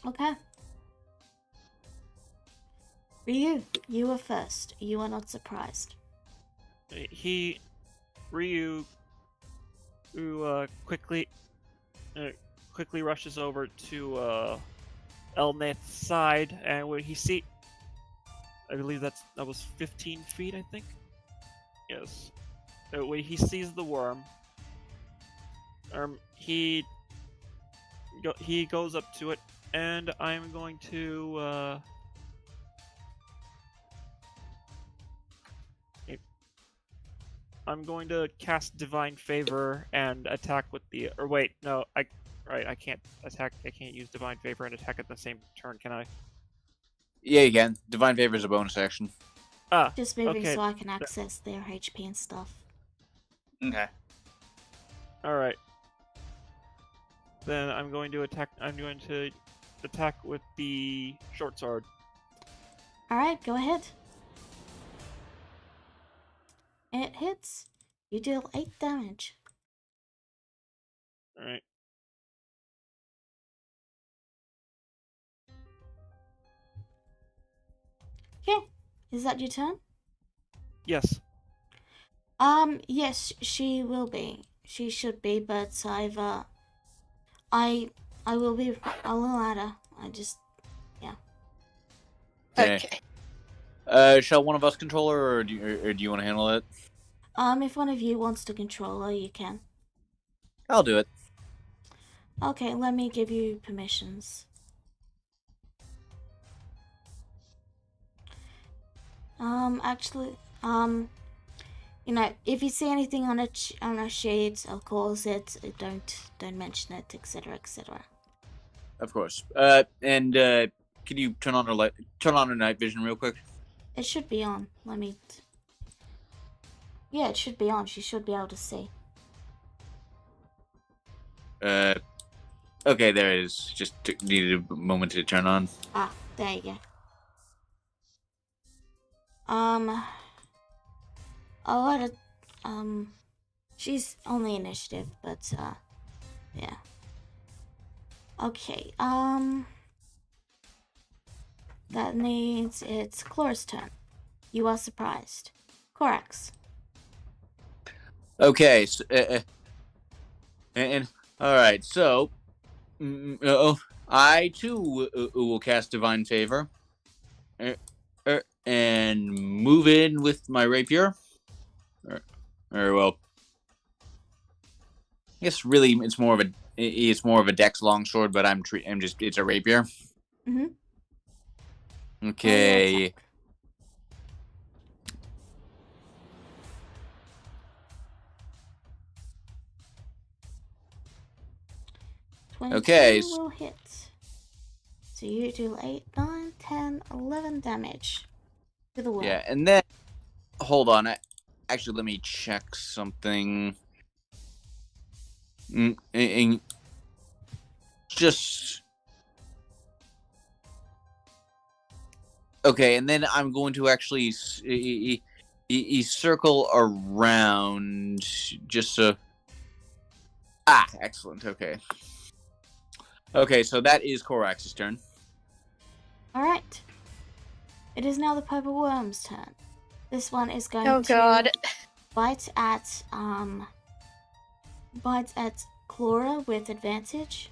Okay. Ryu, you are first. You are not surprised. Ryu, who quickly rushes over to Elnath's side, and when he I believe that was 15 feet, I think. Yes. When he sees the worm, he goes up to it, and I'm going to cast Divine Favor and attack with the. Or wait, no, I can't attack. I can't use Divine Favor and attack at the same turn, can I? Yeah, you can. Divine Favor is a bonus action. Ah, Just moving okay. so I can access their HP and stuff. Okay. All right. Then I'm going to attack. I'm going to attack with the short sword. Alright, go ahead. It hits. You deal 8 damage. All right. Okay. Is that your turn? Yes. Yes, she will be. She should be, but I will add her. Okay. Shall one of us control her, or do you want to handle it? If one of you wants to control her, you can. I'll do it. Okay, let me give you permissions. Actually, you know, if you see anything on a sheet, of course, don't mention it, etc., etc. Of course. And can you turn on her night vision real quick? It should be on. Yeah, it should be on. She should be able to see. Okay, there it is. Just needed a moment to turn on. Ah, there you go. She's on the initiative, but, yeah. Okay, that means it's Chlora's turn. You are surprised. Corax. Okay, so, and all right, so I too will cast Divine Favor, and move in with my rapier. Or well, I guess really it's more of a dex longsword, but I'm just it's a rapier. Mhm. Okay. attack. 22 Okay. will hit. So you do 8, 9, 10, 11 damage to the worm. Yeah, and then hold on. Actually, let me check something. Just okay, and then I'm going to actually circle around just so. Excellent. Okay, so that is Korax's turn. Alright. It is now the purple worm's turn. This one is going Oh to god. bite at Chlora with advantage.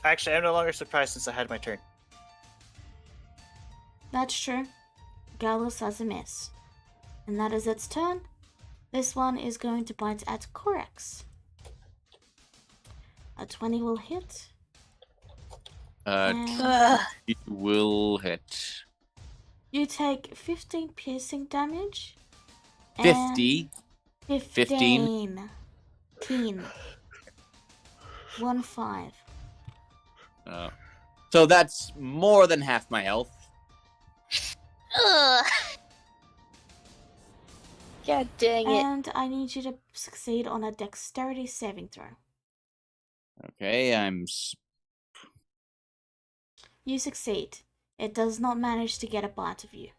Actually, I'm no longer surprised since I had my turn. That's true. Galus has a miss. And that is its turn. This one is going to bite at Korax. A 20 will hit. And It will hit. you take 15 piercing damage. 50. And 15. 1-5. So that's more than half my health. Ugh. God dang it. And I need you to succeed on a dexterity saving throw. Okay, You succeed. It does not manage to get a bite of you.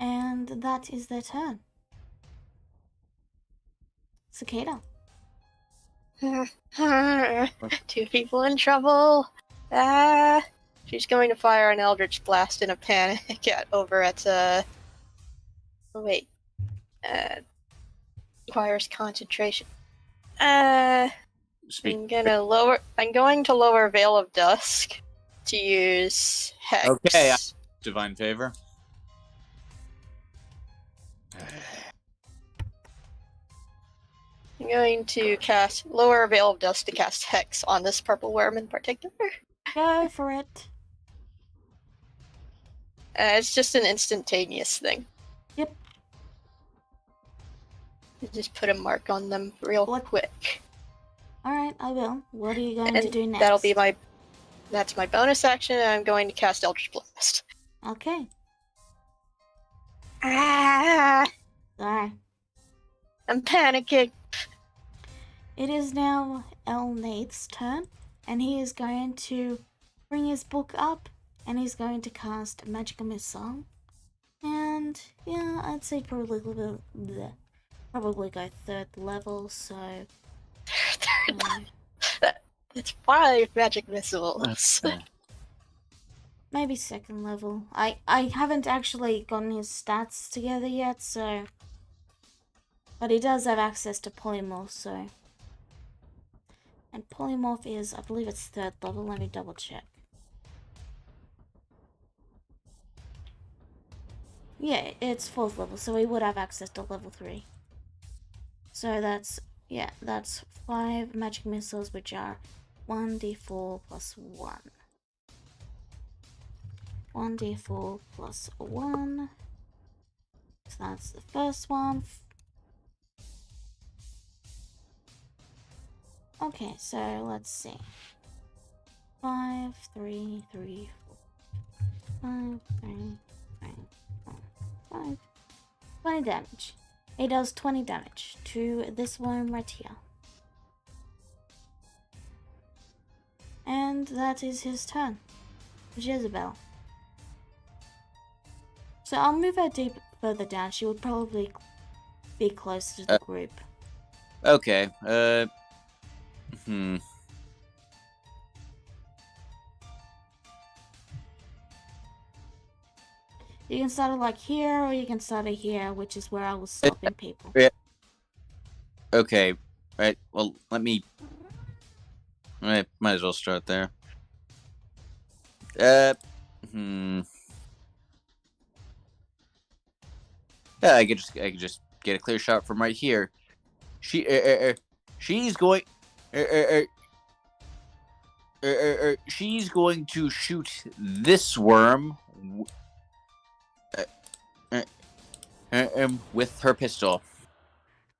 And that is their turn. Cicada. Two people in trouble. She's going to fire an Eldritch Blast in a panic requires concentration. I'm going to lower Veil of Dusk to use Hex. Okay, Divine Favor. I'm going to cast lower Veil of Dusk to cast Hex on this purple worm in particular. Go for it. It's just an instantaneous thing. Yep. You just put a mark on them real quick. Alright, I will. What are you going to do next? That's my bonus action, and I'm going to cast Eldritch Blast. Okay. Sorry. I'm panicking. It is now Elnath's turn, and he is going to bring his book up, and he's going to cast Magic Missile. And yeah, I'd say probably go 3rd level, so It's 5 magic missiles. maybe 2nd level. I haven't actually gotten his stats together yet, so but he does have access to polymorph, so and polymorph is, I believe it's 3rd level. Let me double check. Yeah, it's 4th level, so he would have access to level 3. So that's 5 magic missiles, which are 1d4 plus 1. 1d4 plus 1. So that's the first one. Okay, so let's see. 5, 3, 3, 4. 5, 3, 3, 4, 5. 20 damage. It does 20 damage to this worm right here. And that is his turn. Jezebel. So I'll move her deep further down. She would probably be closer to the group. Okay. You can start it like here, or you can start it here, which is where I was stopping people. Okay. Right. Well, I might as well start there. Yeah, I could just get a clear shot from right here. She's going. She's going to shoot this worm with her pistol.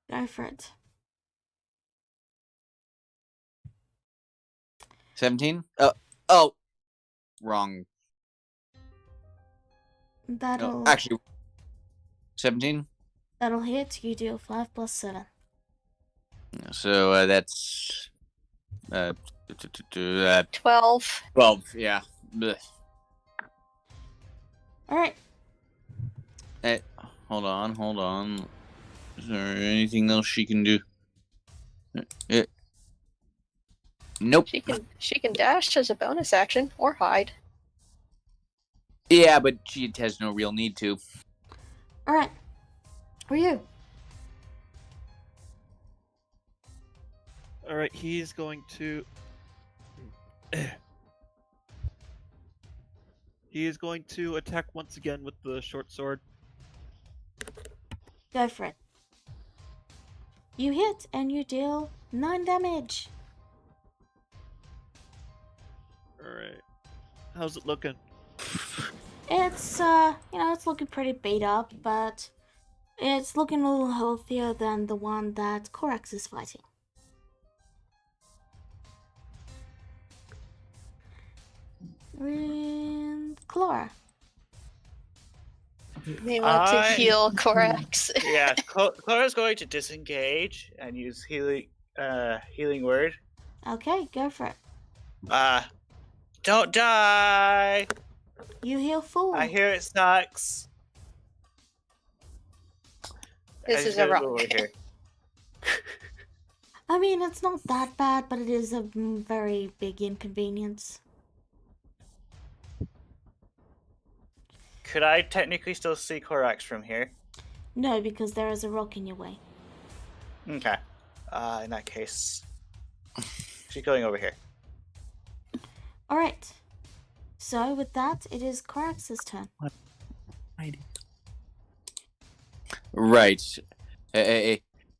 Go for it. 17? Wrong. That'll No, actually, 17. that'll hit. You deal 5 plus 7. So that's 12. 12. Yeah. Blech. All right. Hold on. Is there anything else she can do? Nope. She can dash as a bonus action or hide. Yeah, but she has no real need to. All right. Who are you? All right, he's going to. He is going to attack once again with the short sword. Go for it. You hit and you deal 9 damage. All right. How's it looking? It's it's looking pretty beat up, but it's looking a little healthier than the one that Korax is fighting. And Clara. They want to I- heal Korax. Yeah, Clara's going to disengage and use healing word. Okay, go for it. Don't die. You heal full. I hear it sucks. This I is just a gotta rock. go over here. I mean, it's not that bad, but it is a very big inconvenience. Could I technically still see Korax from here? No, because there is a rock in your way. Okay. In that case, she's going over here. Alright. So, with that, it is Korax's turn. Right.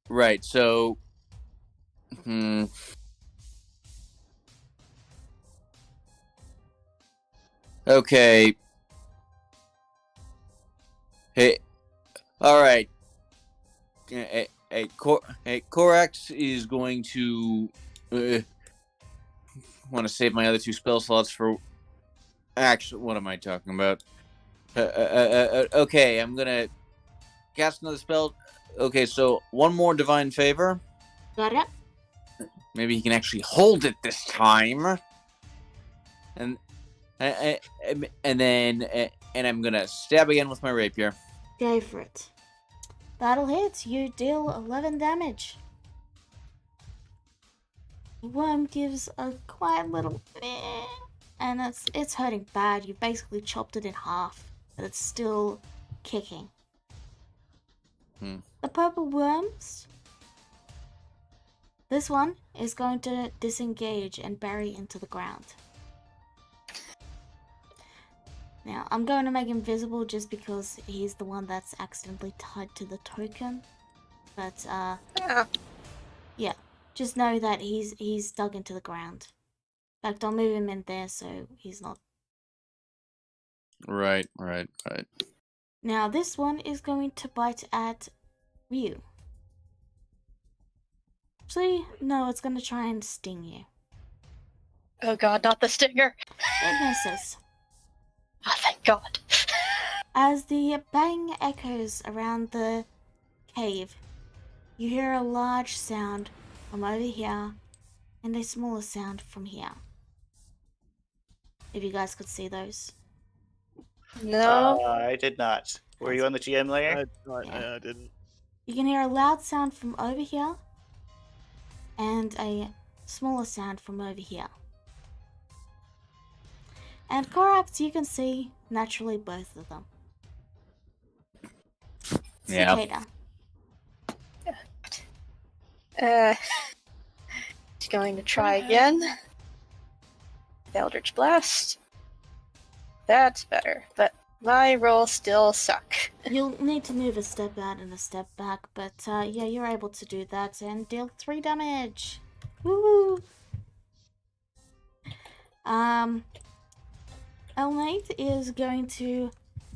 Right. So. Okay. Hey. All right. Korax is going to want to save my other 2 spell slots for. Actually, what am I talking about? Okay, I'm gonna cast another spell. Okay, so 1 more divine favor. Got it? Maybe he can actually hold it this time. And then I'm gonna stab again with my rapier. Go for it. That'll hit. You deal 11 damage. The worm gives a quiet little and it's hurting bad. You basically chopped it in half, but it's still kicking. The purple worms. This one is going to disengage and bury into the ground. Now, I'm going to make him visible just because he's the one that's accidentally tied to the token. But, yeah. Just know that he's dug into the ground. In fact, I'll move him in there so he's not... Right. Now, this one is going to bite at Ryu. Actually, no, it's going to try and sting you. Oh god, not the stinger. It misses. Oh, thank god. As the bang echoes around the cave, you hear a large sound from over here and a smaller sound from here. If you guys could see those. No. I did not. Were you on the GM layer? I didn't. You can hear a loud sound from over here and a smaller sound from over here. And Korax, you can see naturally both of them. Yeah. Cicada. He's going to try Go ahead. again. The Eldritch Blast. That's better, but my rolls still suck. You'll need to move a step out and a step back, but yeah, you're able to do that and deal 3 damage. Woo! Elnath is going to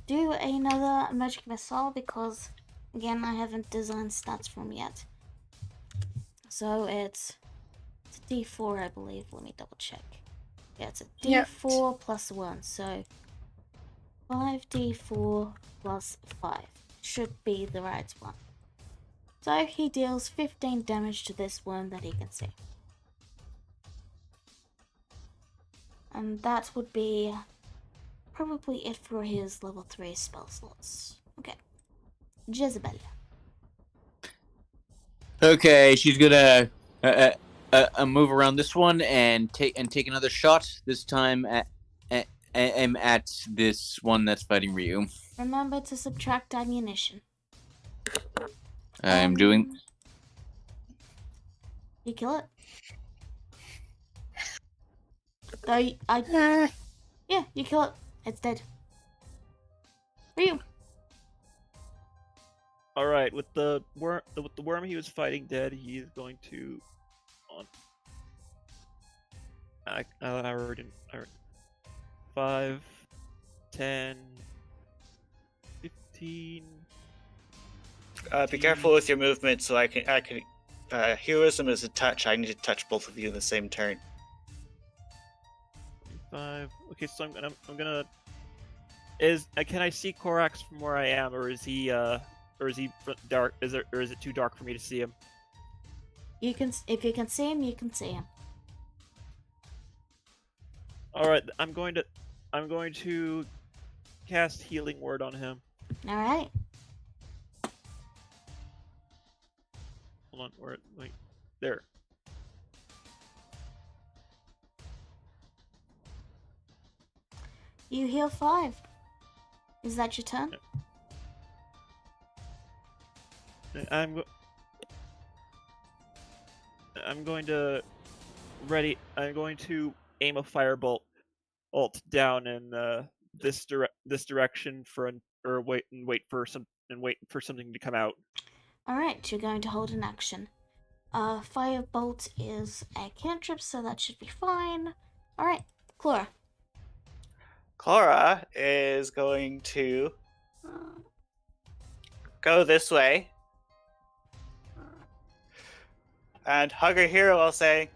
do another magic missile because, again, I haven't designed stats for him yet. So it's a D4, I believe. Let me double check. Yeah, it's a Yep. D4 plus 1, so 5d4 plus 5 should be the right one. So he deals 15 damage to this one that he can see. And that would be probably it for his level 3 spell slots. Okay. Jezebel. Okay, she's gonna move around this one and take another shot. This time at this one that's fighting Ryu. Remember to subtract ammunition. I'm doing. You kill it? Though yeah, you kill it. It's dead. Ryu. All right, with the worm he was fighting dead, he is going to. I already. 5, 10, 15. Be careful with your movement, so I can. Heroism is a touch. I need to touch both of you in the same turn. 5. Okay, so I'm gonna. Can I see Korax from where I am, or is he dark? Is it too dark for me to see him? You can, if you can see him, you can see him. All right, I'm going to cast Healing Word on him. All right. Hold on, wait, there. You heal 5. Is that your turn? I'm going to aim a firebolt down in this direction wait for something to come out. All right, you're going to hold an action. Firebolt is a cantrip, so that should be fine. All right, Clara. Clara is going to go this way and hug her hero while saying,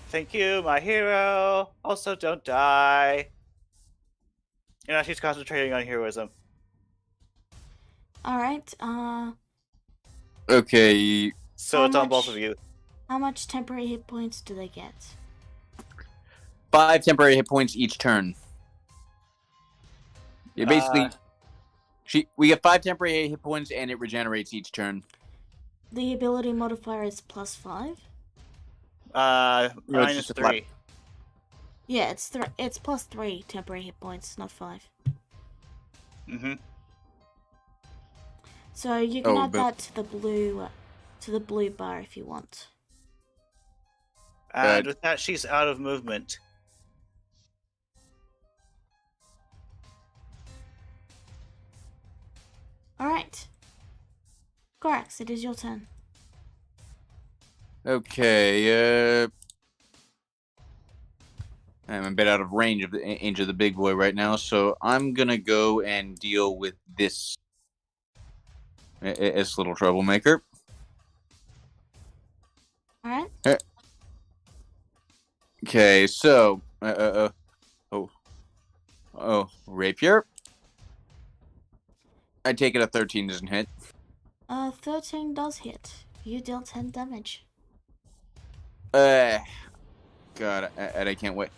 "Thank you, my hero. Also, don't die." You know, she's concentrating on heroism. All right. Okay, So How it's on both much- of you. How much temporary hit points do they get? 5 temporary hit points each turn. Yeah, basically, we get 5 temporary hit points, and it regenerates each turn. The ability modifier is +5. No, it's Minus just a flat- 3. Yeah, it's +3 temporary hit points, not 5. Mm-hmm. So you can Oh, add but- that to the blue bar if you want. And with that, she's out of movement. All right. Corax, it is your turn. Okay, I'm a bit out of range of the big boy right now, so I'm gonna go and deal with this little troublemaker. All right. Okay, so rapier. I take it a 13 doesn't hit. 13 does hit. You deal 10 damage. God, I can't wait.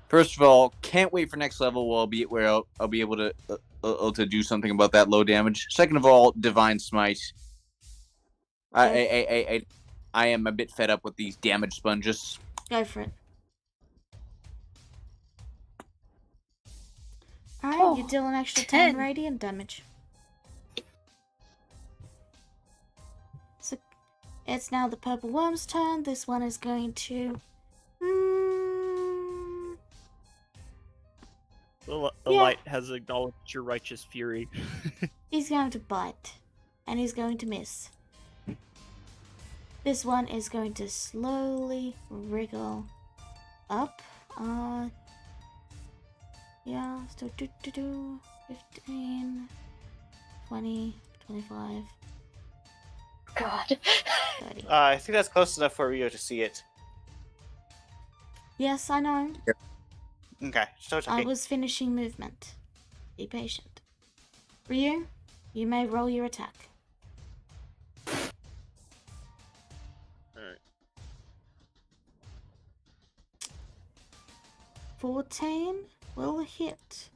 First of all, can't wait for next level. Where I'll be able to do something about that low damage. Second of all, divine smite. I am a bit fed up with these damage sponges. Go for it. All right, Oh, you deal an extra 10 10. radiant damage. So, It's now the purple worm's turn. This one is going to... The Yeah. light has acknowledged your righteous fury. He's going to bite. And he's going to miss. This one is going to slowly wriggle up. Yeah, so 15, 20, 25, God. 30. I think that's close enough for Rio to see it. Yes, I know. Okay, so I checking. was finishing movement. Be patient. Ryu, you may roll your attack. Alright. 14 will hit.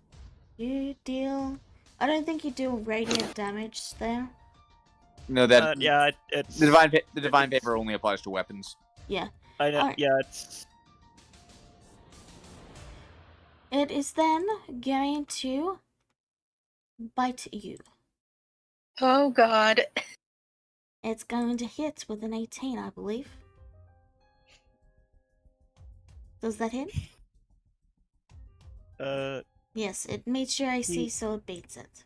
You deal... I don't think you deal radiant damage there. No, that Yeah, it's the divine favor only applies to weapons. Yeah. I know. Alright. Yeah, it's It is then going to bite you. Oh God. It's going to hit with an 18, I believe. Does that hit? Yes, it meets your AC, so it beats it.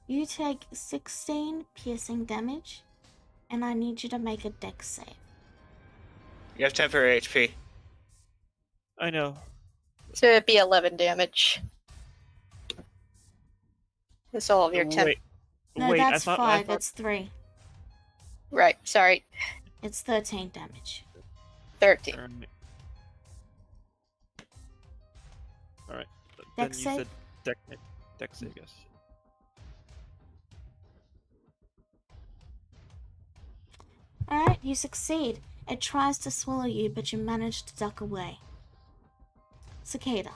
You take 16 piercing damage, and I need you to make a dex save. You have temporary HP. I know. So it'd be 11 damage. That's all of your temp. Wait, No, wait, that's I 5, thought it's 3. Right, sorry. It's 13 damage. 13. Alright. Then Dex you save? said dex save, yes. Alright, you succeed. It tries to swallow you, but you manage to duck away. Cicada.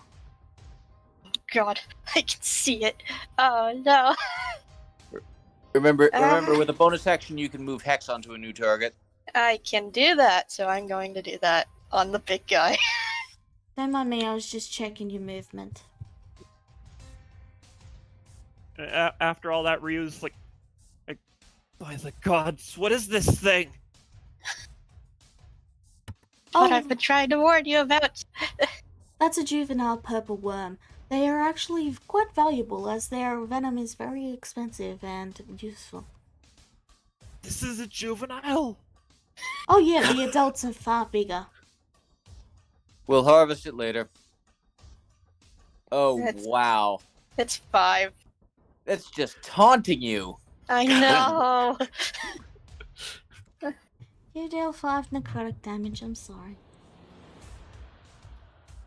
God, I can see it. Oh no. Remember, with a bonus action, you can move Hex onto a new target. I can do that, so I'm going to do that on the big guy. Don't mind me, I was just checking your movement. After all that, Ryu's like, by the gods, what is this thing? What Oh, I've been trying to warn you about. that's a juvenile purple worm. They are actually quite valuable, as their venom is very expensive and useful. This is a juvenile. Oh yeah, the adults are far bigger. We'll harvest it later. Oh, That's- wow. It's 5. That's just taunting you. I know. You deal 5 necrotic damage, I'm sorry.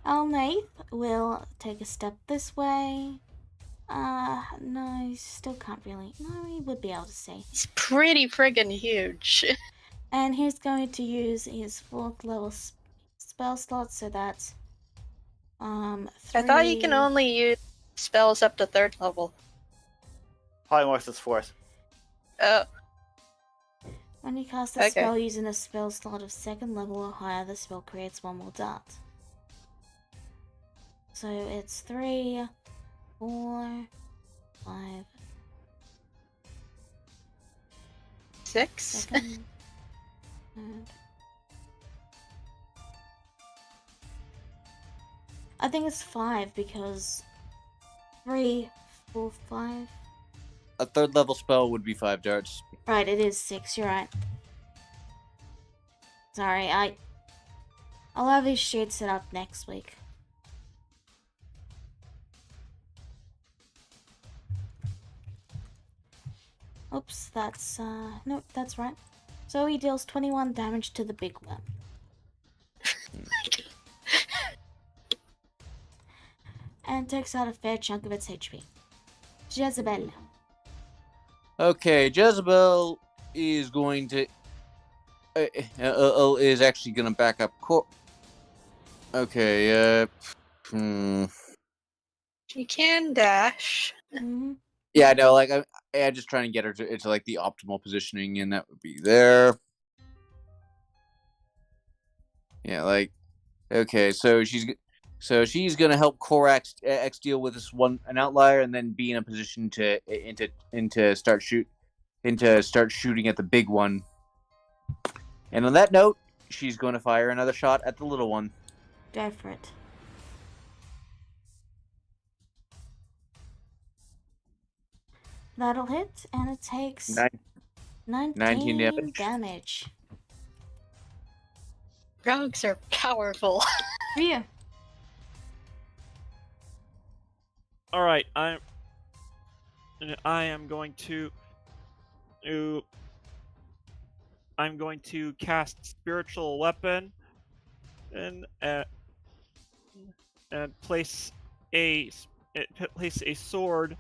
Elnath will take a step this way. No, he still can't really. No, he would be able to see. It's pretty friggin' huge. And he's going to use his 4th level spell slot, so that's 3. I thought you can only use spells up to 3rd level. Polymorph is 4th. Oh, When you cast a Okay. spell using a spell slot of 2nd level or higher, the spell creates 1 more dart. So it's 3, 4, 5, 6? 2nd, 3rd. I think it's 5 because 3, 4, 5. A 3rd level spell would be 5 darts. Right, it is 6, you're right. Sorry, I'll have his sheet set up next week. Oops, that's, nope, that's right. So he deals 21 damage to the big one. And takes out a fair chunk of its HP. Jezebel. Okay, Jezebel is going to... is actually going to back up... Okay, She can dash. Mm-hmm. Yeah, no, like, I'm just trying to get her to, into, like, the optimal positioning, and that would be there. Yeah, like... Okay, so So she's gonna help Korax X deal with an outlier, and then be in a position to start shooting at the big one. And on that note, she's going to fire another shot at the little one. Go for it. That'll hit, and it takes 19 damage. Rogues are powerful. Ryu. All right, I am going to. I'm going to cast Spiritual Weapon, and place a sword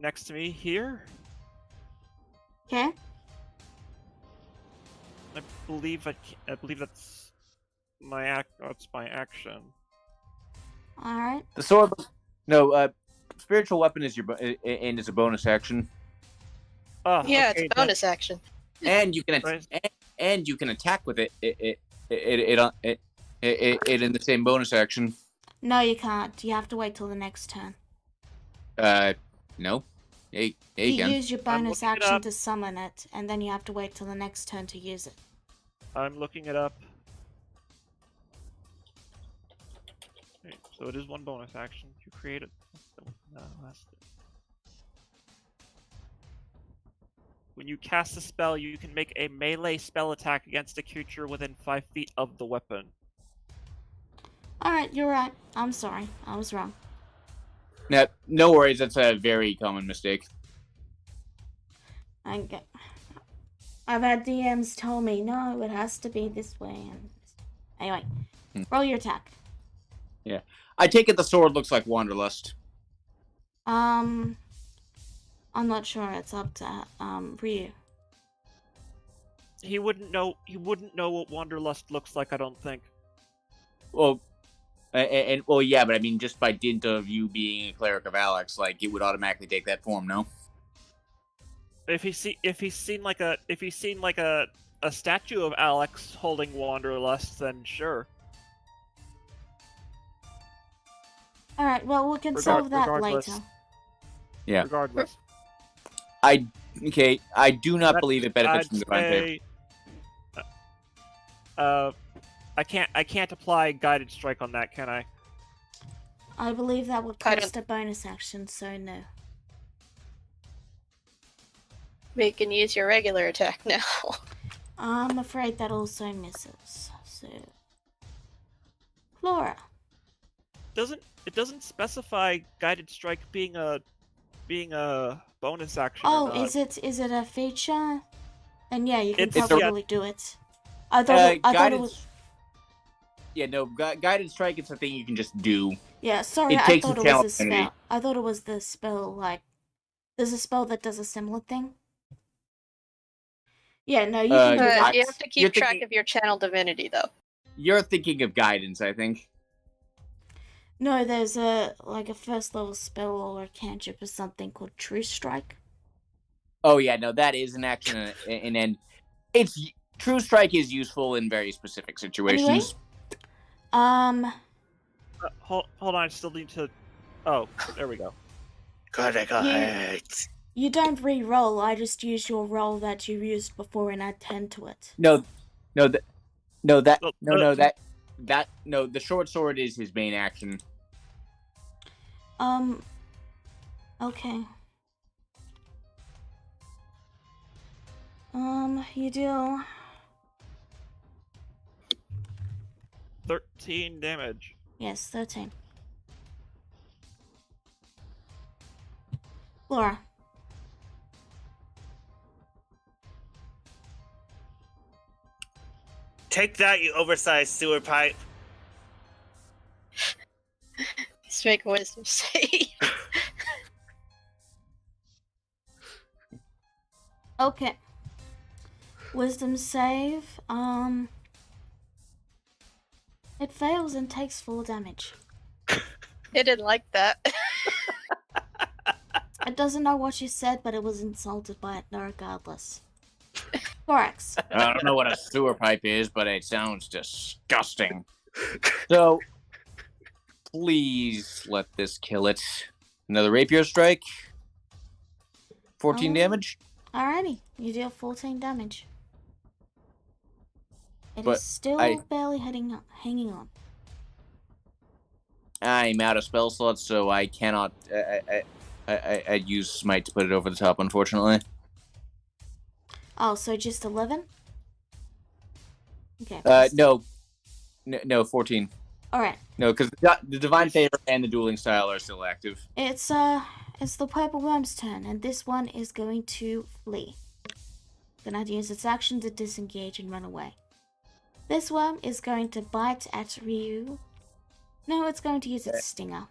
next to me here. Okay. I believe that's my action. All right. The sword. No, spiritual weapon is and it's a bonus action. Oh, Yeah, okay, it's a bonus action. And you can Right. and you can attack with it in the same bonus action. No, you can't. You have to wait till the next turn. No. Yeah, you You can. use your bonus looking it action up. to summon it, and then you have to wait till the next turn to use it. I'm looking it up. Wait, so it is one bonus action to create it. When you cast a spell, you can make a melee spell attack against a creature within 5 feet of the weapon. Alright, you're right. I'm sorry. I was wrong. No worries. That's a very common mistake. I've had DMs tell me, no, it has to be this way. And anyway, roll your attack. Yeah. I take it the sword looks like Wanderlust. I'm not sure. It's up to Ryu. He wouldn't know what Wanderlust looks like, I don't think. Well, yeah, but I mean, just by dint of you being a cleric of Alex, like, it would automatically take that form, no? If he's seen like a statue of Alex holding Wanderlust, then sure. Alright, well, we can solve that regardless. later. Yeah. Regardless. I do not believe it benefits from I'd divine favor. say, I can't apply guided strike on that, can I? I believe that would I cost a bonus action, so no. We can use your regular attack now. I'm afraid that also misses. So, Flora. It doesn't specify guided strike being a bonus action. or Oh, not. is it a feature? Then yeah, you can It's- probably do it. I thought it Guided. was. Yeah, no, guided strike is a thing you can just do. Yeah, sorry, It I takes thought into it was a account spell. I thought it was the spell, like, there's a spell that does a similar thing. Yeah, no, you can do that. You have to You're keep track thinking- of your channel divinity, though. You're thinking of guidance, I think. No, there's a first level spell or a cantrip or something called True Strike. Oh yeah, no, that is an action, and it's True Strike is useful in very specific situations. Anyway, Hold on, I still need to. Oh, there we go. Correct. you don't re-roll. I just use your roll that you used before and add 10 to it. No, the short sword is his main action. Okay. You do 13 damage. yes, 13. Laura. Take that, you oversized sewer pipe. Let's make a wisdom save. Okay. Wisdom save. It fails and takes full damage. It didn't like that. It doesn't know what you said, but it was insulted by it regardless. Thorax. I don't know what a sewer pipe is, but it sounds disgusting. So, Please let this kill it. Another rapier strike. 14 Oh. damage. Alrighty, you deal 14 damage. It But is still I- barely hanging on. I'm out of spell slots, so I cannot. I'd use smite to put it over the top, unfortunately. Oh, so just 11? Okay. No, 14. Alright. No, because the divine favor and the dueling style are still active. It's the purple worm's turn, and this one is going to flee. Gonna use its action to disengage and run away. This worm is going to bite at Ryu. No, it's going to use its stinger.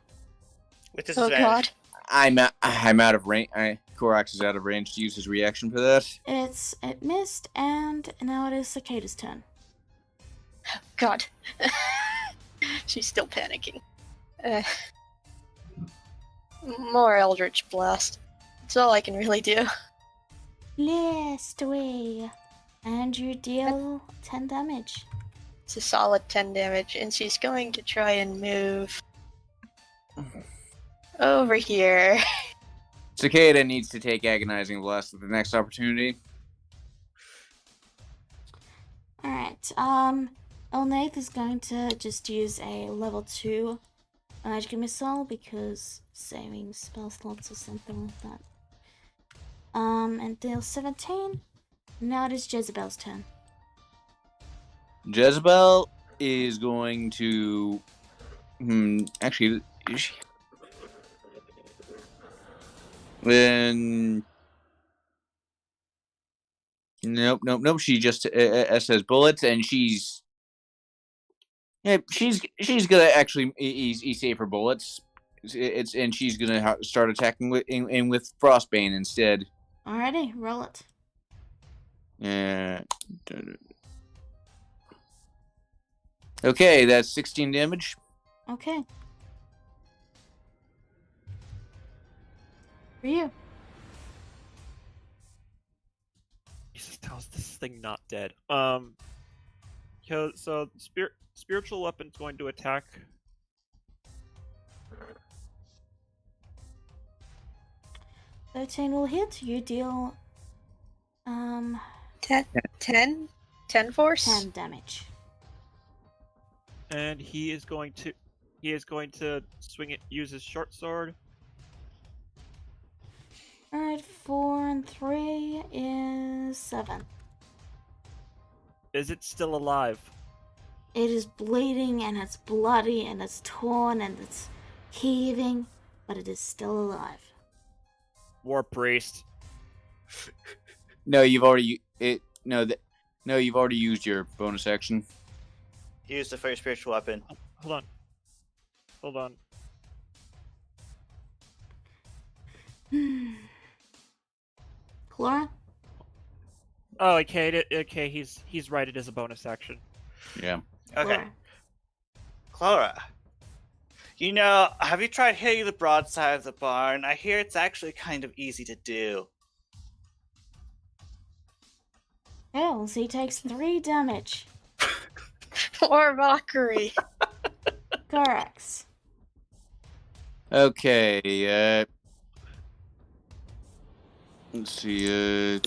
With Oh disadvantage. god. I'm out of range. Korax is out of range to use his reaction for that. It missed, and now it is Cicada's turn. God. She's still panicking. More Eldritch Blast. That's all I can really do. Blast away. And you deal 10 damage. It's a solid 10 damage, and she's going to try and move over here. Cicada needs to take agonizing blast at the next opportunity. Alright, Elnath is going to just use a level 2 magic missile because saving spell slots or something like that. And deal 17. Now it is Jezebel's turn. Jezebel is going to. Actually, then. Nope. She just says bullets, and she's. Yeah, she's gonna actually save her bullets. And she's gonna start attacking with Frostbane instead. Alrighty, roll it. Yeah. Okay, that's 16 damage. Okay. For you. Jesus, how's this thing not dead? So spiritual weapon's going to attack. $13 will hit. You deal 10 force? 10 damage. And he is going to swing it, use his short sword. Alright, 4 and 3 is 7. Is it still alive? It is bleeding and it's bloody and it's torn and it's heaving, but it is still alive. War priest. No, you've already you've already used your bonus action. Use the first spiritual weapon. Hold on. Clara? Oh, okay. He's right. It is a bonus action. Yeah. Okay. Clara. You know, have you tried hitting the broadside of the barn? I hear it's actually kind of easy to do. Hells, he takes 3 damage. Or mockery. Corax. Okay. Let's see.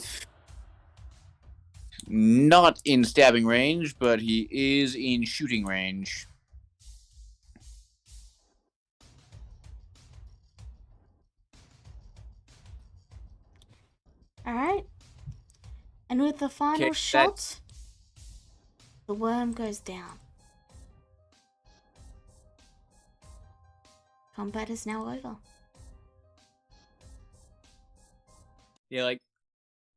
Not in stabbing range, but he is in shooting range. Alright. And with the final Okay, shot, the worm goes down. Combat is now over. Yeah,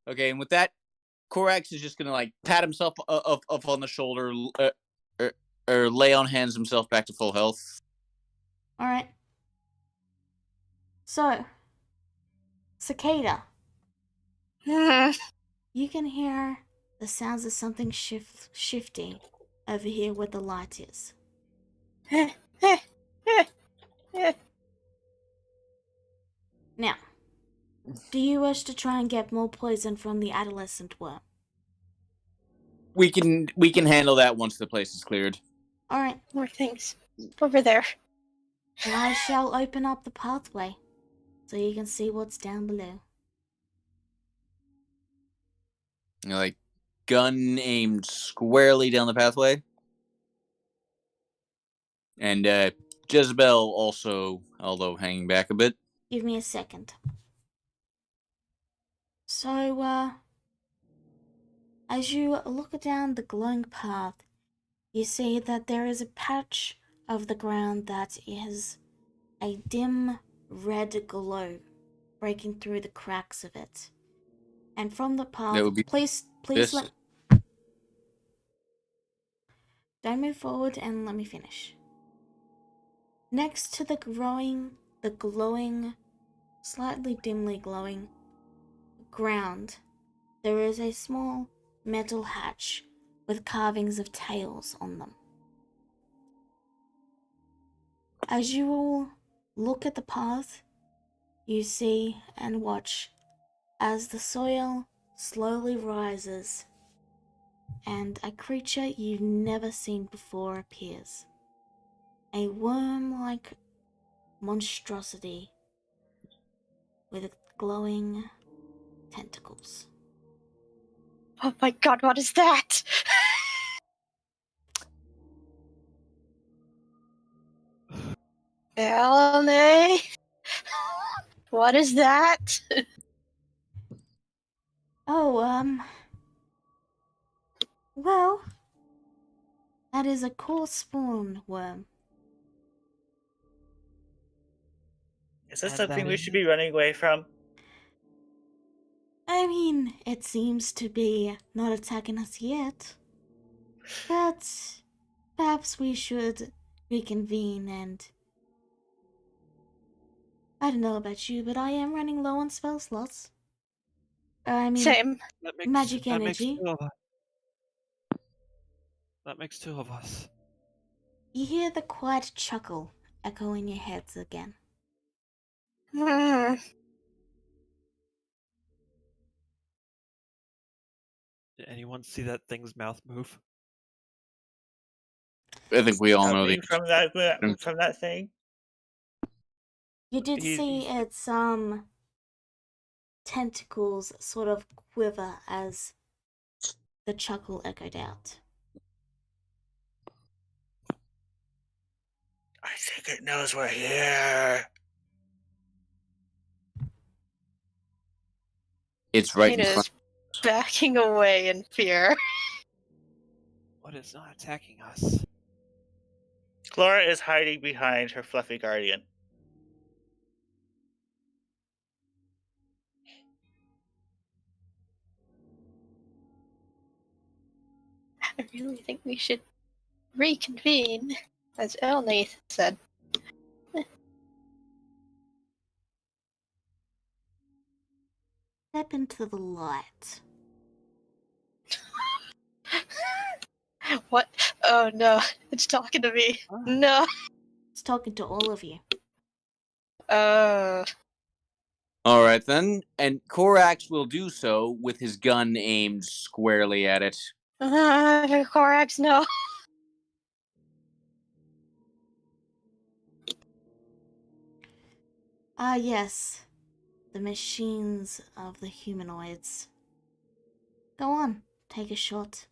okay, and with that, Korax is just gonna pat himself up on the shoulder, or lay on hands himself back to full health. Alright. So, Cicada, you can hear the sounds of something shifting over here where the light is. Now, do you wish to try and get more poison from the adolescent worm? We can handle that once the place is cleared. Alright, More things. Over there. And I shall open up the pathway so you can see what's down below. Like, gun aimed squarely down the pathway. And Jezebel also, although hanging back a bit. Give me a second. So, as you look down the glowing path, you see that there is a patch of the ground that is a dim red glow breaking through the cracks of it. And from the path, That would be please this. don't move forward and let me finish. Next to the glowing, slightly dimly glowing ground, there is a small metal hatch with carvings of tails on them. As you all look at the path, you see and watch as the soil slowly rises and a creature you've never seen before appears. A worm-like monstrosity with glowing tentacles. Oh my god, what is that? Elnay? What is that? Oh, well, that is a core spawn worm. Is this And something that we is- should be running away from? I mean, it seems to be not attacking us yet. But perhaps we should reconvene and... I don't know about you, but I am running low on spell slots. I mean, Same. magic that makes energy. two of us. That makes two of us. You hear the quiet chuckle echo in your heads again. Hmm. Did anyone see that thing's mouth move? I think we all know Coming the from that thing? You did He's- see he's- its tentacles sort of quiver as the chuckle echoed out. I think it knows we're here. It's right in It front. is backing away in fear. What is not attacking us? Clara is hiding behind her fluffy guardian. I really think we should reconvene, as Elnay said. Step into the light. What? Oh no, it's talking to me. Ah. No. It's talking to all of you. Oh. All right then, and Korax will do so with his gun aimed squarely at it. Korax, no. Ah, yes. The machines of the humanoids. Go on, take a shot.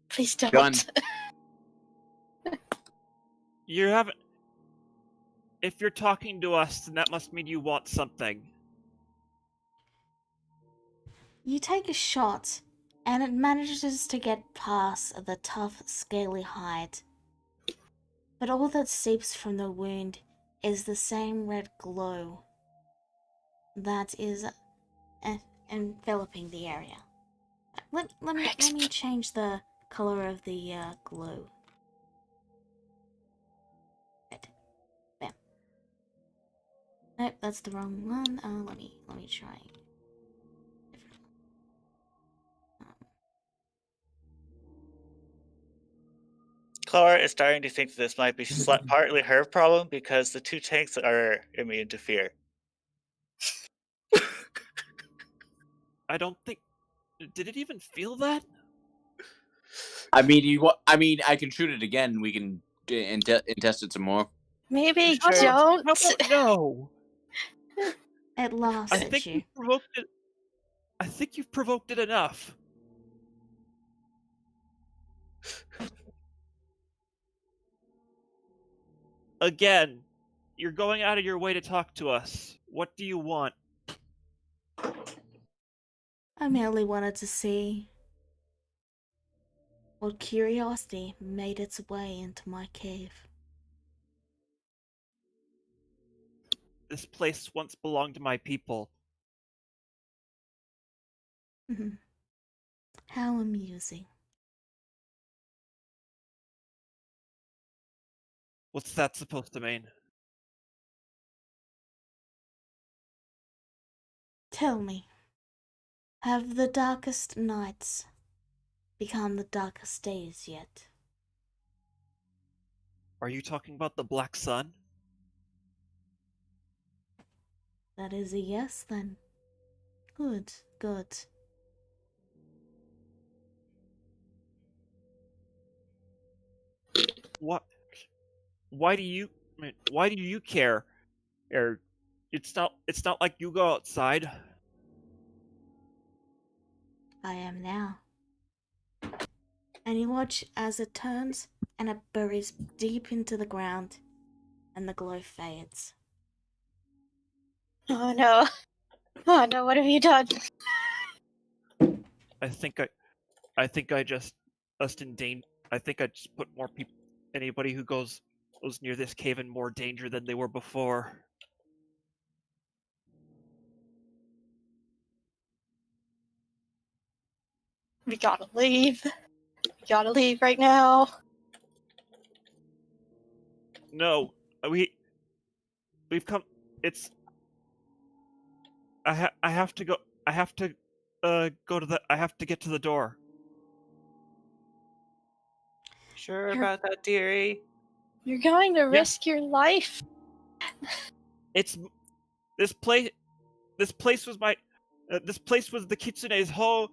Please don't. Gun. You haven't. If you're talking to us, then that must mean you want something. You take a shot, and it manages to get past the tough, scaly hide. But all that seeps from the wound is the same red glow that is enveloping the area. Let me change the color of the glow. Red. Bam. Nope, that's the wrong one. Let me try. Clara is starting to think that this might be partly her problem because the two tanks are immune to fear. I don't think. Did it even feel that? I mean, I can shoot it again. We can and test it some more. Maybe Sure. don't. How about no? It laughs I at think you. you've provoked it. I think you've provoked it enough. Again, you're going out of your way to talk to us. What do you want? I merely wanted to see what curiosity made its way into my cave. This place once belonged to my people. Mhm. How amusing. What's that supposed to mean? Tell me, have the darkest nights become the darkest days yet? Are you talking about the Black Sun? That is a yes, then. Good, good. What? Why do you? I mean, why do you care? Or, it's not like you go outside. I am now. And you watch as it turns and it buries deep into the ground and the glow fades. Oh no. Oh no, what have you done? I think I just endangered. I think I just put more people, anybody who goes near this cave in more danger than they were before. We gotta leave. We gotta leave right now. No, we've come. It's I have to go. I have to go to the. I have to get to the door. Sure You're- about that, dearie? You're going to Yeah. risk your life. It's this place. This place was my. This place was the kitsune's home,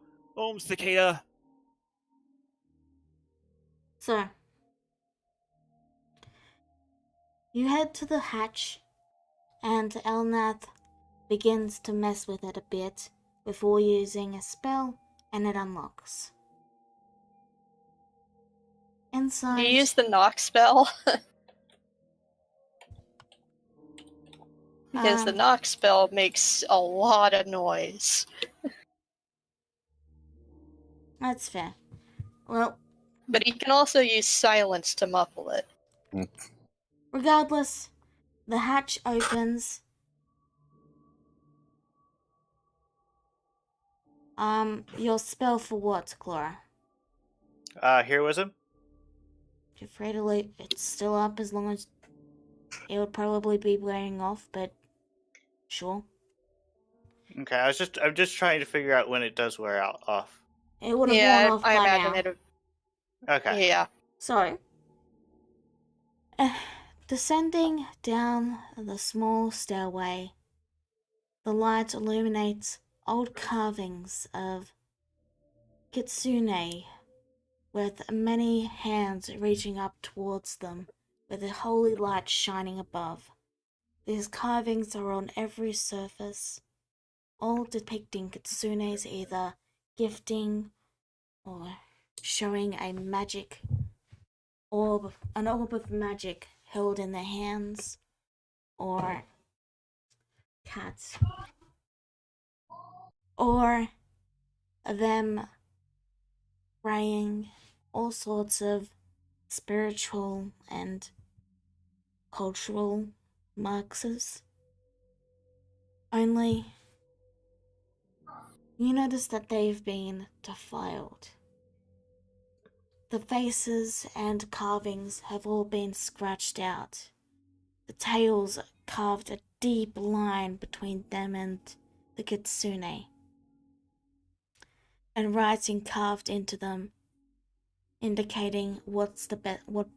Cicada. So, you head to the hatch, and Elnath begins to mess with it a bit before using a spell, and it unlocks. Inside, You use the knock spell. Because the knock spell makes a lot of noise. that's fair. Well, But you can also use silence to muffle it. regardless, the hatch opens. Your spell for what, Clara? Heroism? Feel free to leave. It's still up as long as it would probably be wearing off, but sure. Okay, I'm just trying to figure out when it does wear out off. It would have worn off I by imagine now. it. Okay. Yeah. So, descending down the small stairway, the light illuminates old carvings of kitsune with many hands reaching up towards them, with a holy light shining above. These carvings are on every surface, all depicting kitsunes either gifting or showing a magic orb, an orb of magic held in their hands, or cats, or them praying all sorts of spiritual and cultural marxes. Only you notice that they've been defiled. The faces and carvings have all been scratched out. The tails carved a deep line between them and the kitsune, and writing carved into them, indicating what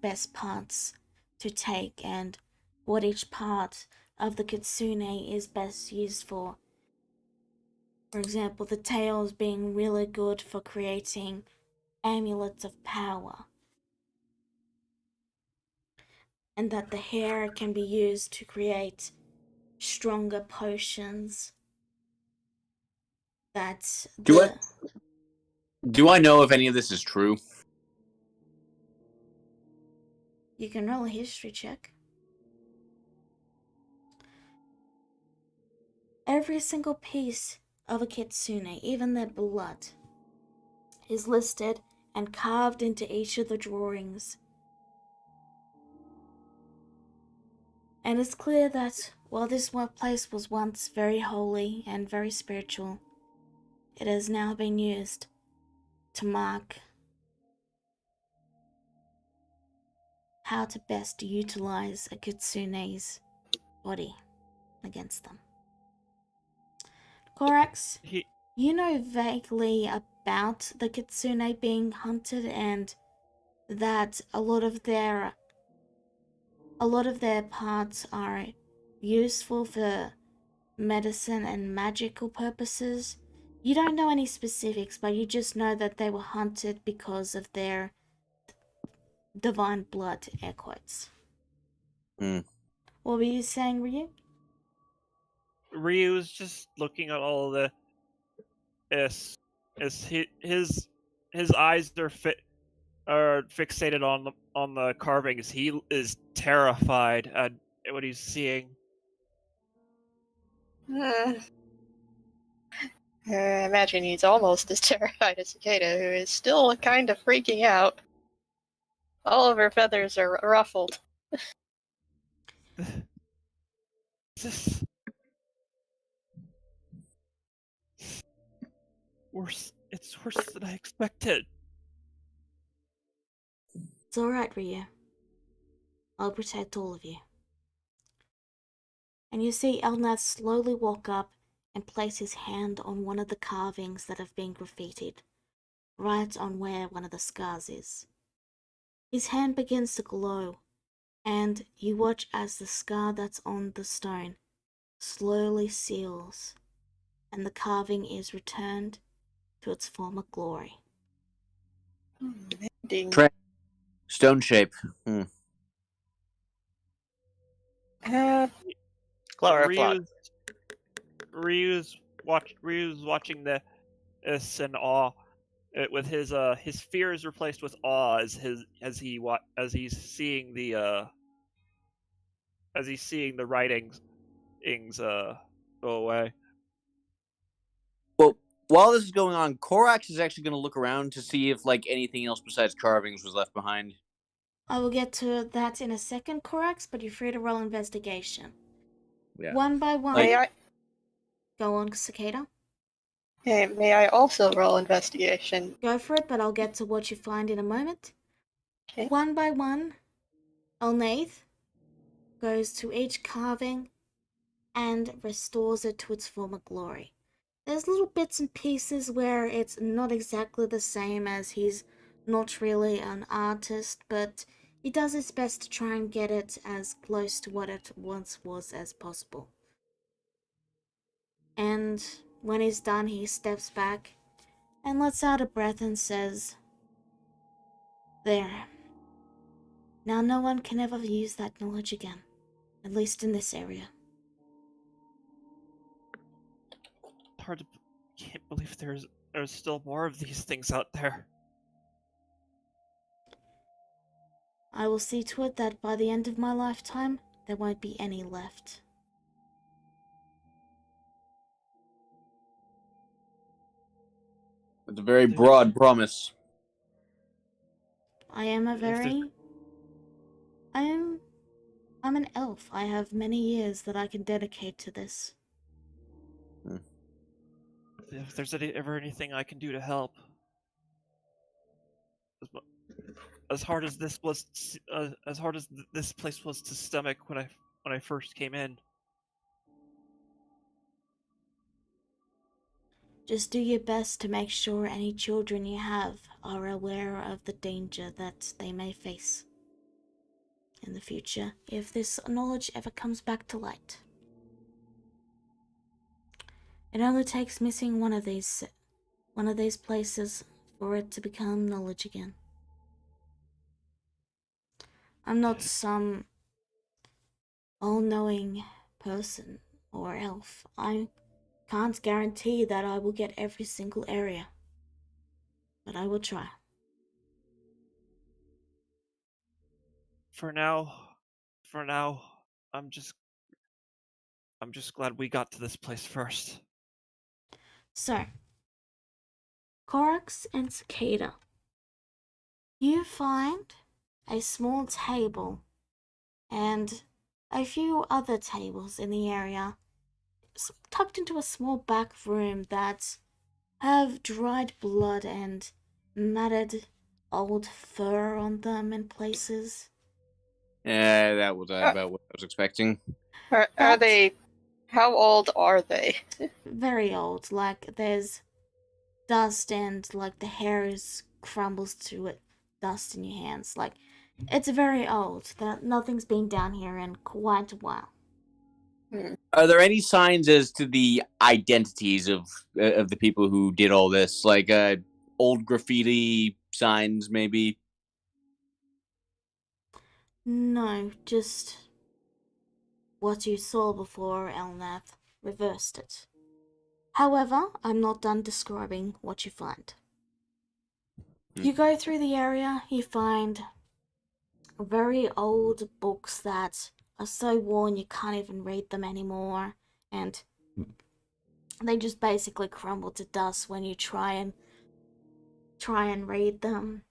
best parts to take and what each part of the kitsune is best used for. For example, the tails being really good for creating amulets of power. and that the hair can be used to create stronger potions. That Do I know if any of this is true? You can roll a history check. Every single piece of a kitsune, even their blood, is listed and carved into each of the drawings. And it's clear that while this place was once very holy and very spiritual, it has now been used to mark how to best utilize a kitsune's body against them. Korax, you know vaguely about the kitsune being hunted and that a lot of their parts are useful for medicine and magical purposes. You don't know any specifics, but you just know that they were hunted because of their divine blood, air quotes. What were you saying, Ryu? Ryu's just looking at all the his eyes are fixated on the carvings. He is terrified at what he's seeing. I imagine he's almost as terrified as Cicada, who is still kind of freaking out. All of her feathers are ruffled. This worse. It's worse than I expected. It's alright, Ryu. I'll protect all of you. And you see Elnath slowly walk up and place his hand on one of the carvings that have been graffitied, right on where one of the scars is. His hand begins to glow, and you watch as the scar that's on the stone slowly seals, and the carving is returned to its former glory. Stone shape. Ryu's watching this in awe. With his fear is replaced with awe as he's seeing the writings go away. Well, while this is going on, Korax is actually going to look around to see if anything else besides carvings was left behind. I will get to that in a second, Korax, but you're free to roll investigation. Yeah. One by one. Go on, Cicada. Hey, may I also roll investigation? Go for it, but I'll get to what you find in a moment. Okay. One by one, Elnath goes to each carving and restores it to its former glory. There's little bits and pieces where it's not exactly the same, as he's not really an artist, but he does his best to try and get it as close to what it once was as possible. And when he's done, he steps back and lets out a breath and says, "There. Now no one can ever use that knowledge again, at least in this area." Can't believe there's still more of these things out there. I will see to it that by the end of my lifetime, there won't be any left. It's a very broad promise. I'm an elf. I have many years that I can dedicate to this. If there's ever anything I can do to help, as hard as this place was to stomach when I first came in. Just do your best to make sure any children you have are aware of the danger that they may face in the future if this knowledge ever comes back to light. It only takes missing one of these places for it to become knowledge again. I'm not some all-knowing person or elf. I can't guarantee that I will get every single area, but I will try. For now, I'm just glad we got to this place first. So, Corax and Cicada, you find a small table and a few other tables in the area, tucked into a small back room that have dried blood and matted old fur on them in places. Yeah, that was about what I was expecting. Are But- they? How old are they? Very old, like there's dust and like the hair is crumbles to it, dust in your hands. Like it's very old. That nothing's been down here in quite a while. Are there any signs as to the identities of the people who did all this, like old graffiti signs, maybe? No, just what you saw before Elnath reversed it. However, I'm not done describing what you find. You go through the area, you find very old books that are so worn you can't even read them anymore, and they just basically crumble to dust when you try and read them.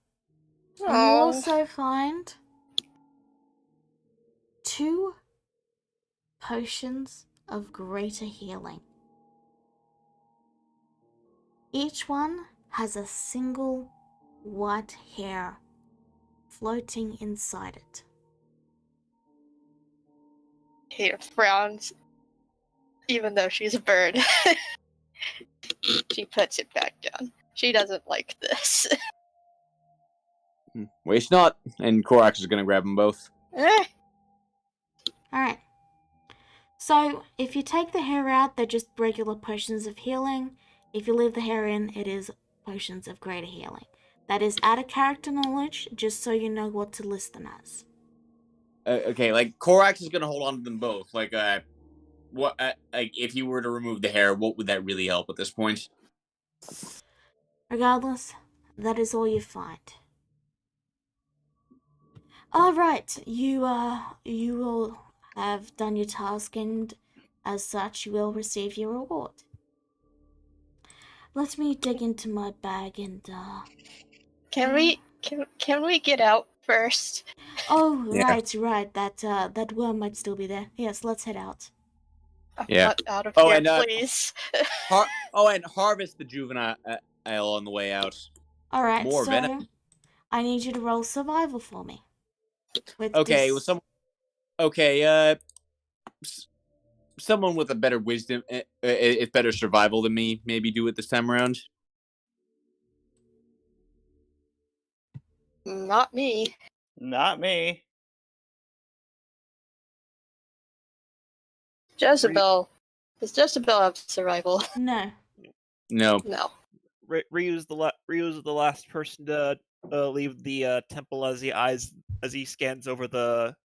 And you Oh, also find 2 potions of greater healing. Each one has a single white hair floating inside it. he frowns, even though she's a bird. She puts it back down. She doesn't like this. Waste not. And Korax is going to grab them both. Alright. So, if you take the hair out, they're just regular potions of healing. If you leave the hair in, it is potions of greater healing. That is out of character knowledge, just so you know what to list them as. Okay, like Korax is going to hold on to them both. Like, what? Like, if you were to remove the hair, what would that really help at this point? Regardless, that is all you find. Alright, you will have done your task, and as such, you will receive your reward. Let me dig into my bag and, Can we get out first? Oh, Yeah. right, that worm might still be there. Yes, let's head out. I'm Yeah. not out of Oh, here, and, please. and harvest the juvenile on the way out. Alright, More so venom. I need you to roll survival for me. With Okay, dis- with some. Okay, someone with a better wisdom, it's better survival than me. Maybe do it this time around. Not me. Not me. Jezebel. Does Jezebel have survival? No. No. No. Ryu's the last person to leave the temple as he scans over the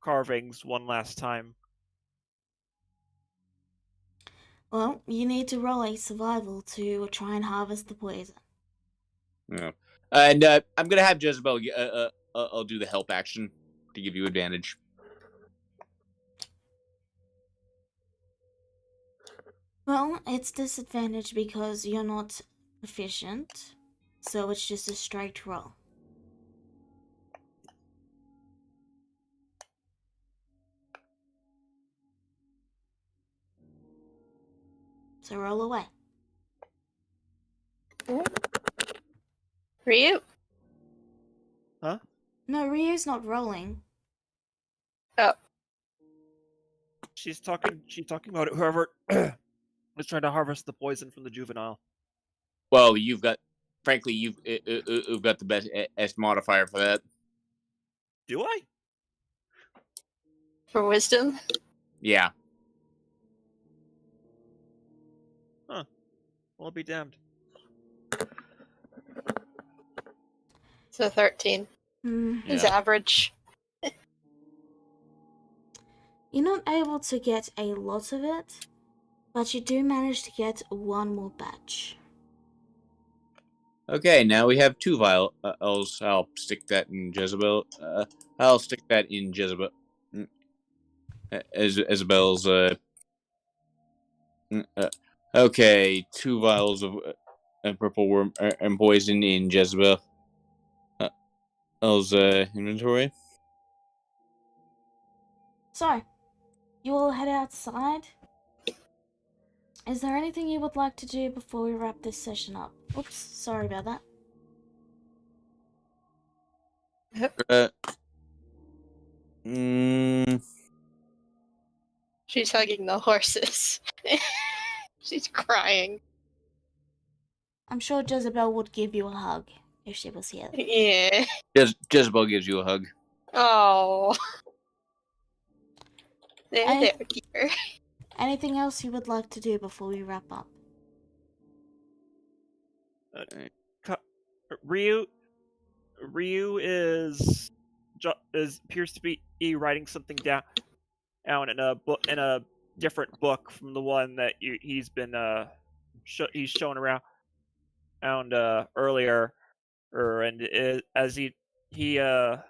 carvings one last time. Well, you need to roll a survival to try and harvest the poison. No. And I'm gonna have Jezebel. I'll do the help action to give you advantage. Well, it's disadvantage because you're not proficient, so it's just a straight roll. So roll away. Ryu? Huh? No, Ryu's not rolling. Oh. She's talking about it. Whoever is trying to harvest the poison from the juvenile. Well, frankly, you've got the best S modifier for that. Do I? For wisdom? Yeah. Well, I'll be damned. So 13. Hmm. Is Yeah. average. You're not able to get a lot of it, but you do manage to get one more batch. Okay, now we have 2 vials. I'll stick that in Jezebel. I'll stick that in Jezebel. Isabel's. Okay, 2 vials of purple worm and poison in Jezebel's inventory. So, you all head outside. Is there anything you would like to do before we wrap this session up? Oops, sorry about that. Uh, mm, She's hugging the horses. She's crying. I'm sure Jezebel would give you a hug if she was here. Yeah. Jezebel gives you a hug. Oh. I- There, dear. Anything else you would like to do before we wrap up? Ryu is appears to be writing something down in a book, in a different book from the one that he's been he's shown around earlier, and as he the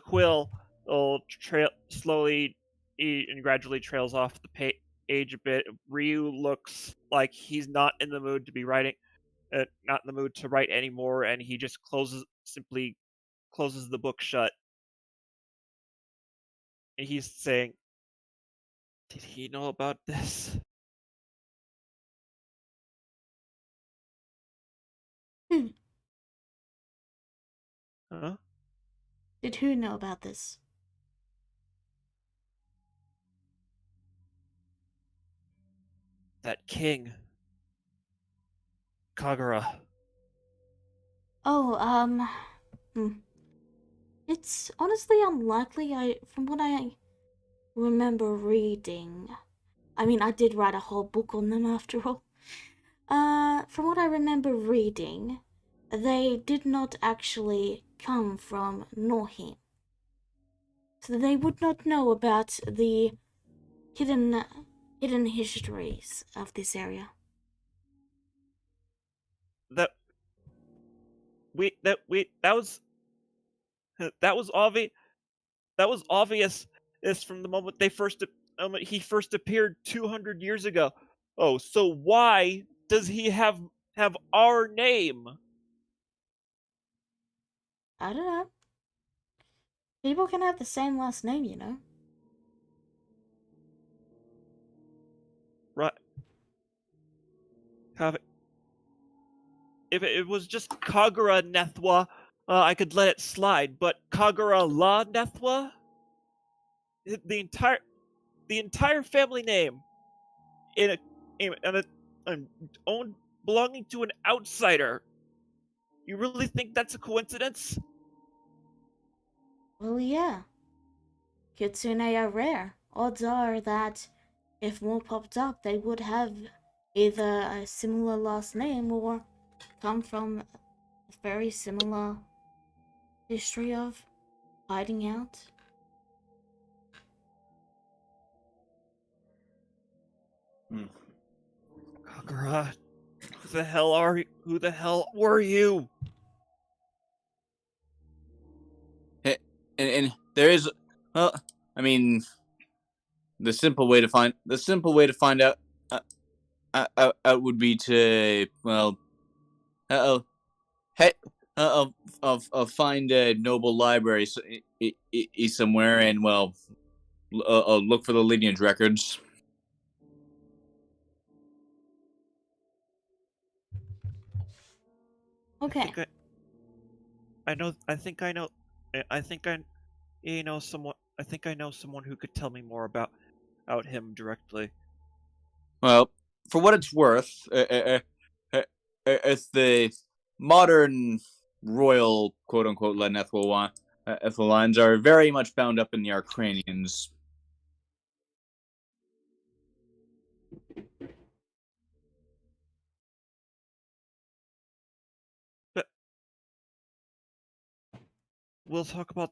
quill will slowly and gradually trails off the page a bit. Ryu looks like he's not in the mood to be writing, not in the mood to write anymore, and he just simply closes the book shut. And he's saying, "Did he know about this?" Huh? Did who know about this? That king, Kagura. Oh, it's honestly unlikely. From what I remember reading, I mean, I did write a whole book on them after all. From what I remember reading, they did not actually come from Norhin. So they would not know about the hidden histories of this area. That that was obvious. That was obvious is from the moment he first appeared 200 years ago. Oh, so why does he have our name? I don't know. People can have the same last name, you know. Right. If it was just Kagura Nethwa, I could let it slide. But Kagura La Nethwa, the entire family name in an owned belonging to an outsider. You really think that's a coincidence? Well, yeah. Kitsune are rare. Odds are that if more popped up, they would have either a similar last name or come from a very similar history of hiding out. Kagura, who the hell were you? And there is, I mean, the simple way to find out would be to, well, hey, find a noble library somewhere, and, well, look for the lineage records. Okay. I know. I think I know. I think I know someone. I think I know someone who could tell me more about him directly. Well, for what it's worth, it's the modern royal quote unquote Ethelines are very much bound up in the Arcranians. But we'll talk about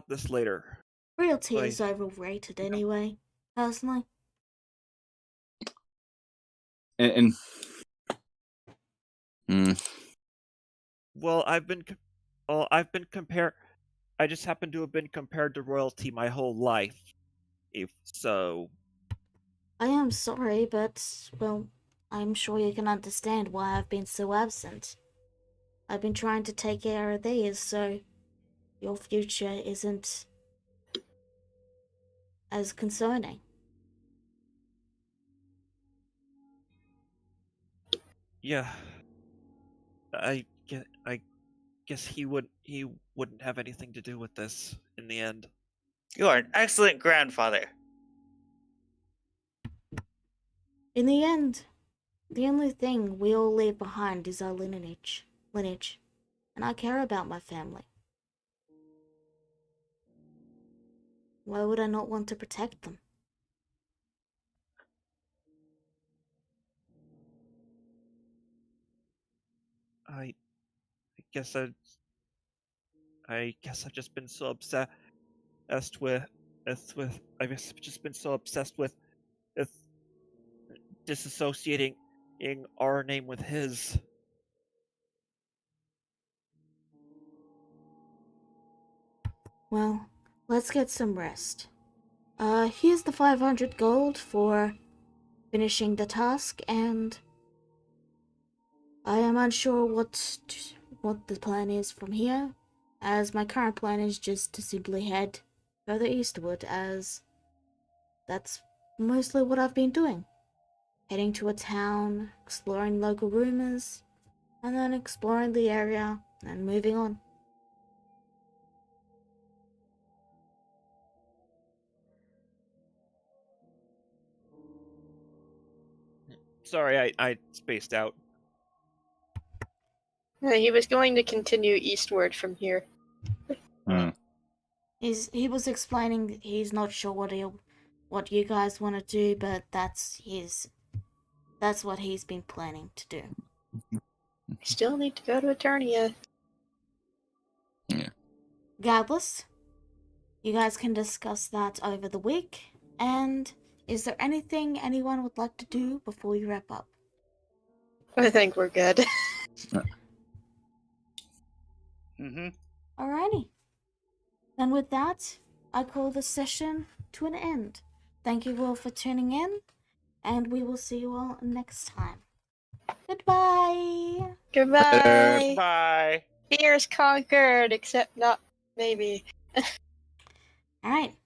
this later. Realty Like, is overrated anyway. personally. And Hmm. Well, I've been compared. I just happen to have been compared to royalty my whole life. If so, I am sorry, but, well, I'm sure you can understand why I've been so absent. I've been trying to take care of these, so your future isn't as concerning. yeah, I guess he wouldn't have anything to do with this in the end. You are an excellent grandfather. In the end, the only thing we all leave behind is our lineage, and I care about my family. Why would I not want to protect them? I guess I guess I've just been so obsessed with I guess I've just been so obsessed with disassociating our name with his. Well, let's get some rest. Here's the 500 gold for finishing the task, and I am unsure what the plan is from here, as my current plan is just to simply head further eastward, as that's mostly what I've been doing. Heading to a town, exploring local rumors, and then exploring the area, and moving on. Sorry, I spaced out. He was going to continue eastward from here. He was explaining he's not sure what you guys want to do, but that's what he's been planning to do. I still need to go to Eternia. Yeah. Regardless, you guys can discuss that over the week. And is there anything anyone would like to do before we wrap up? I think we're good. Mm-hmm. Alrighty. Then with that, I call the session to an end. Thank you all for tuning in, and we will see you all next time. Goodbye! Goodbye. Bye. Fear's conquered, except not maybe. Alright.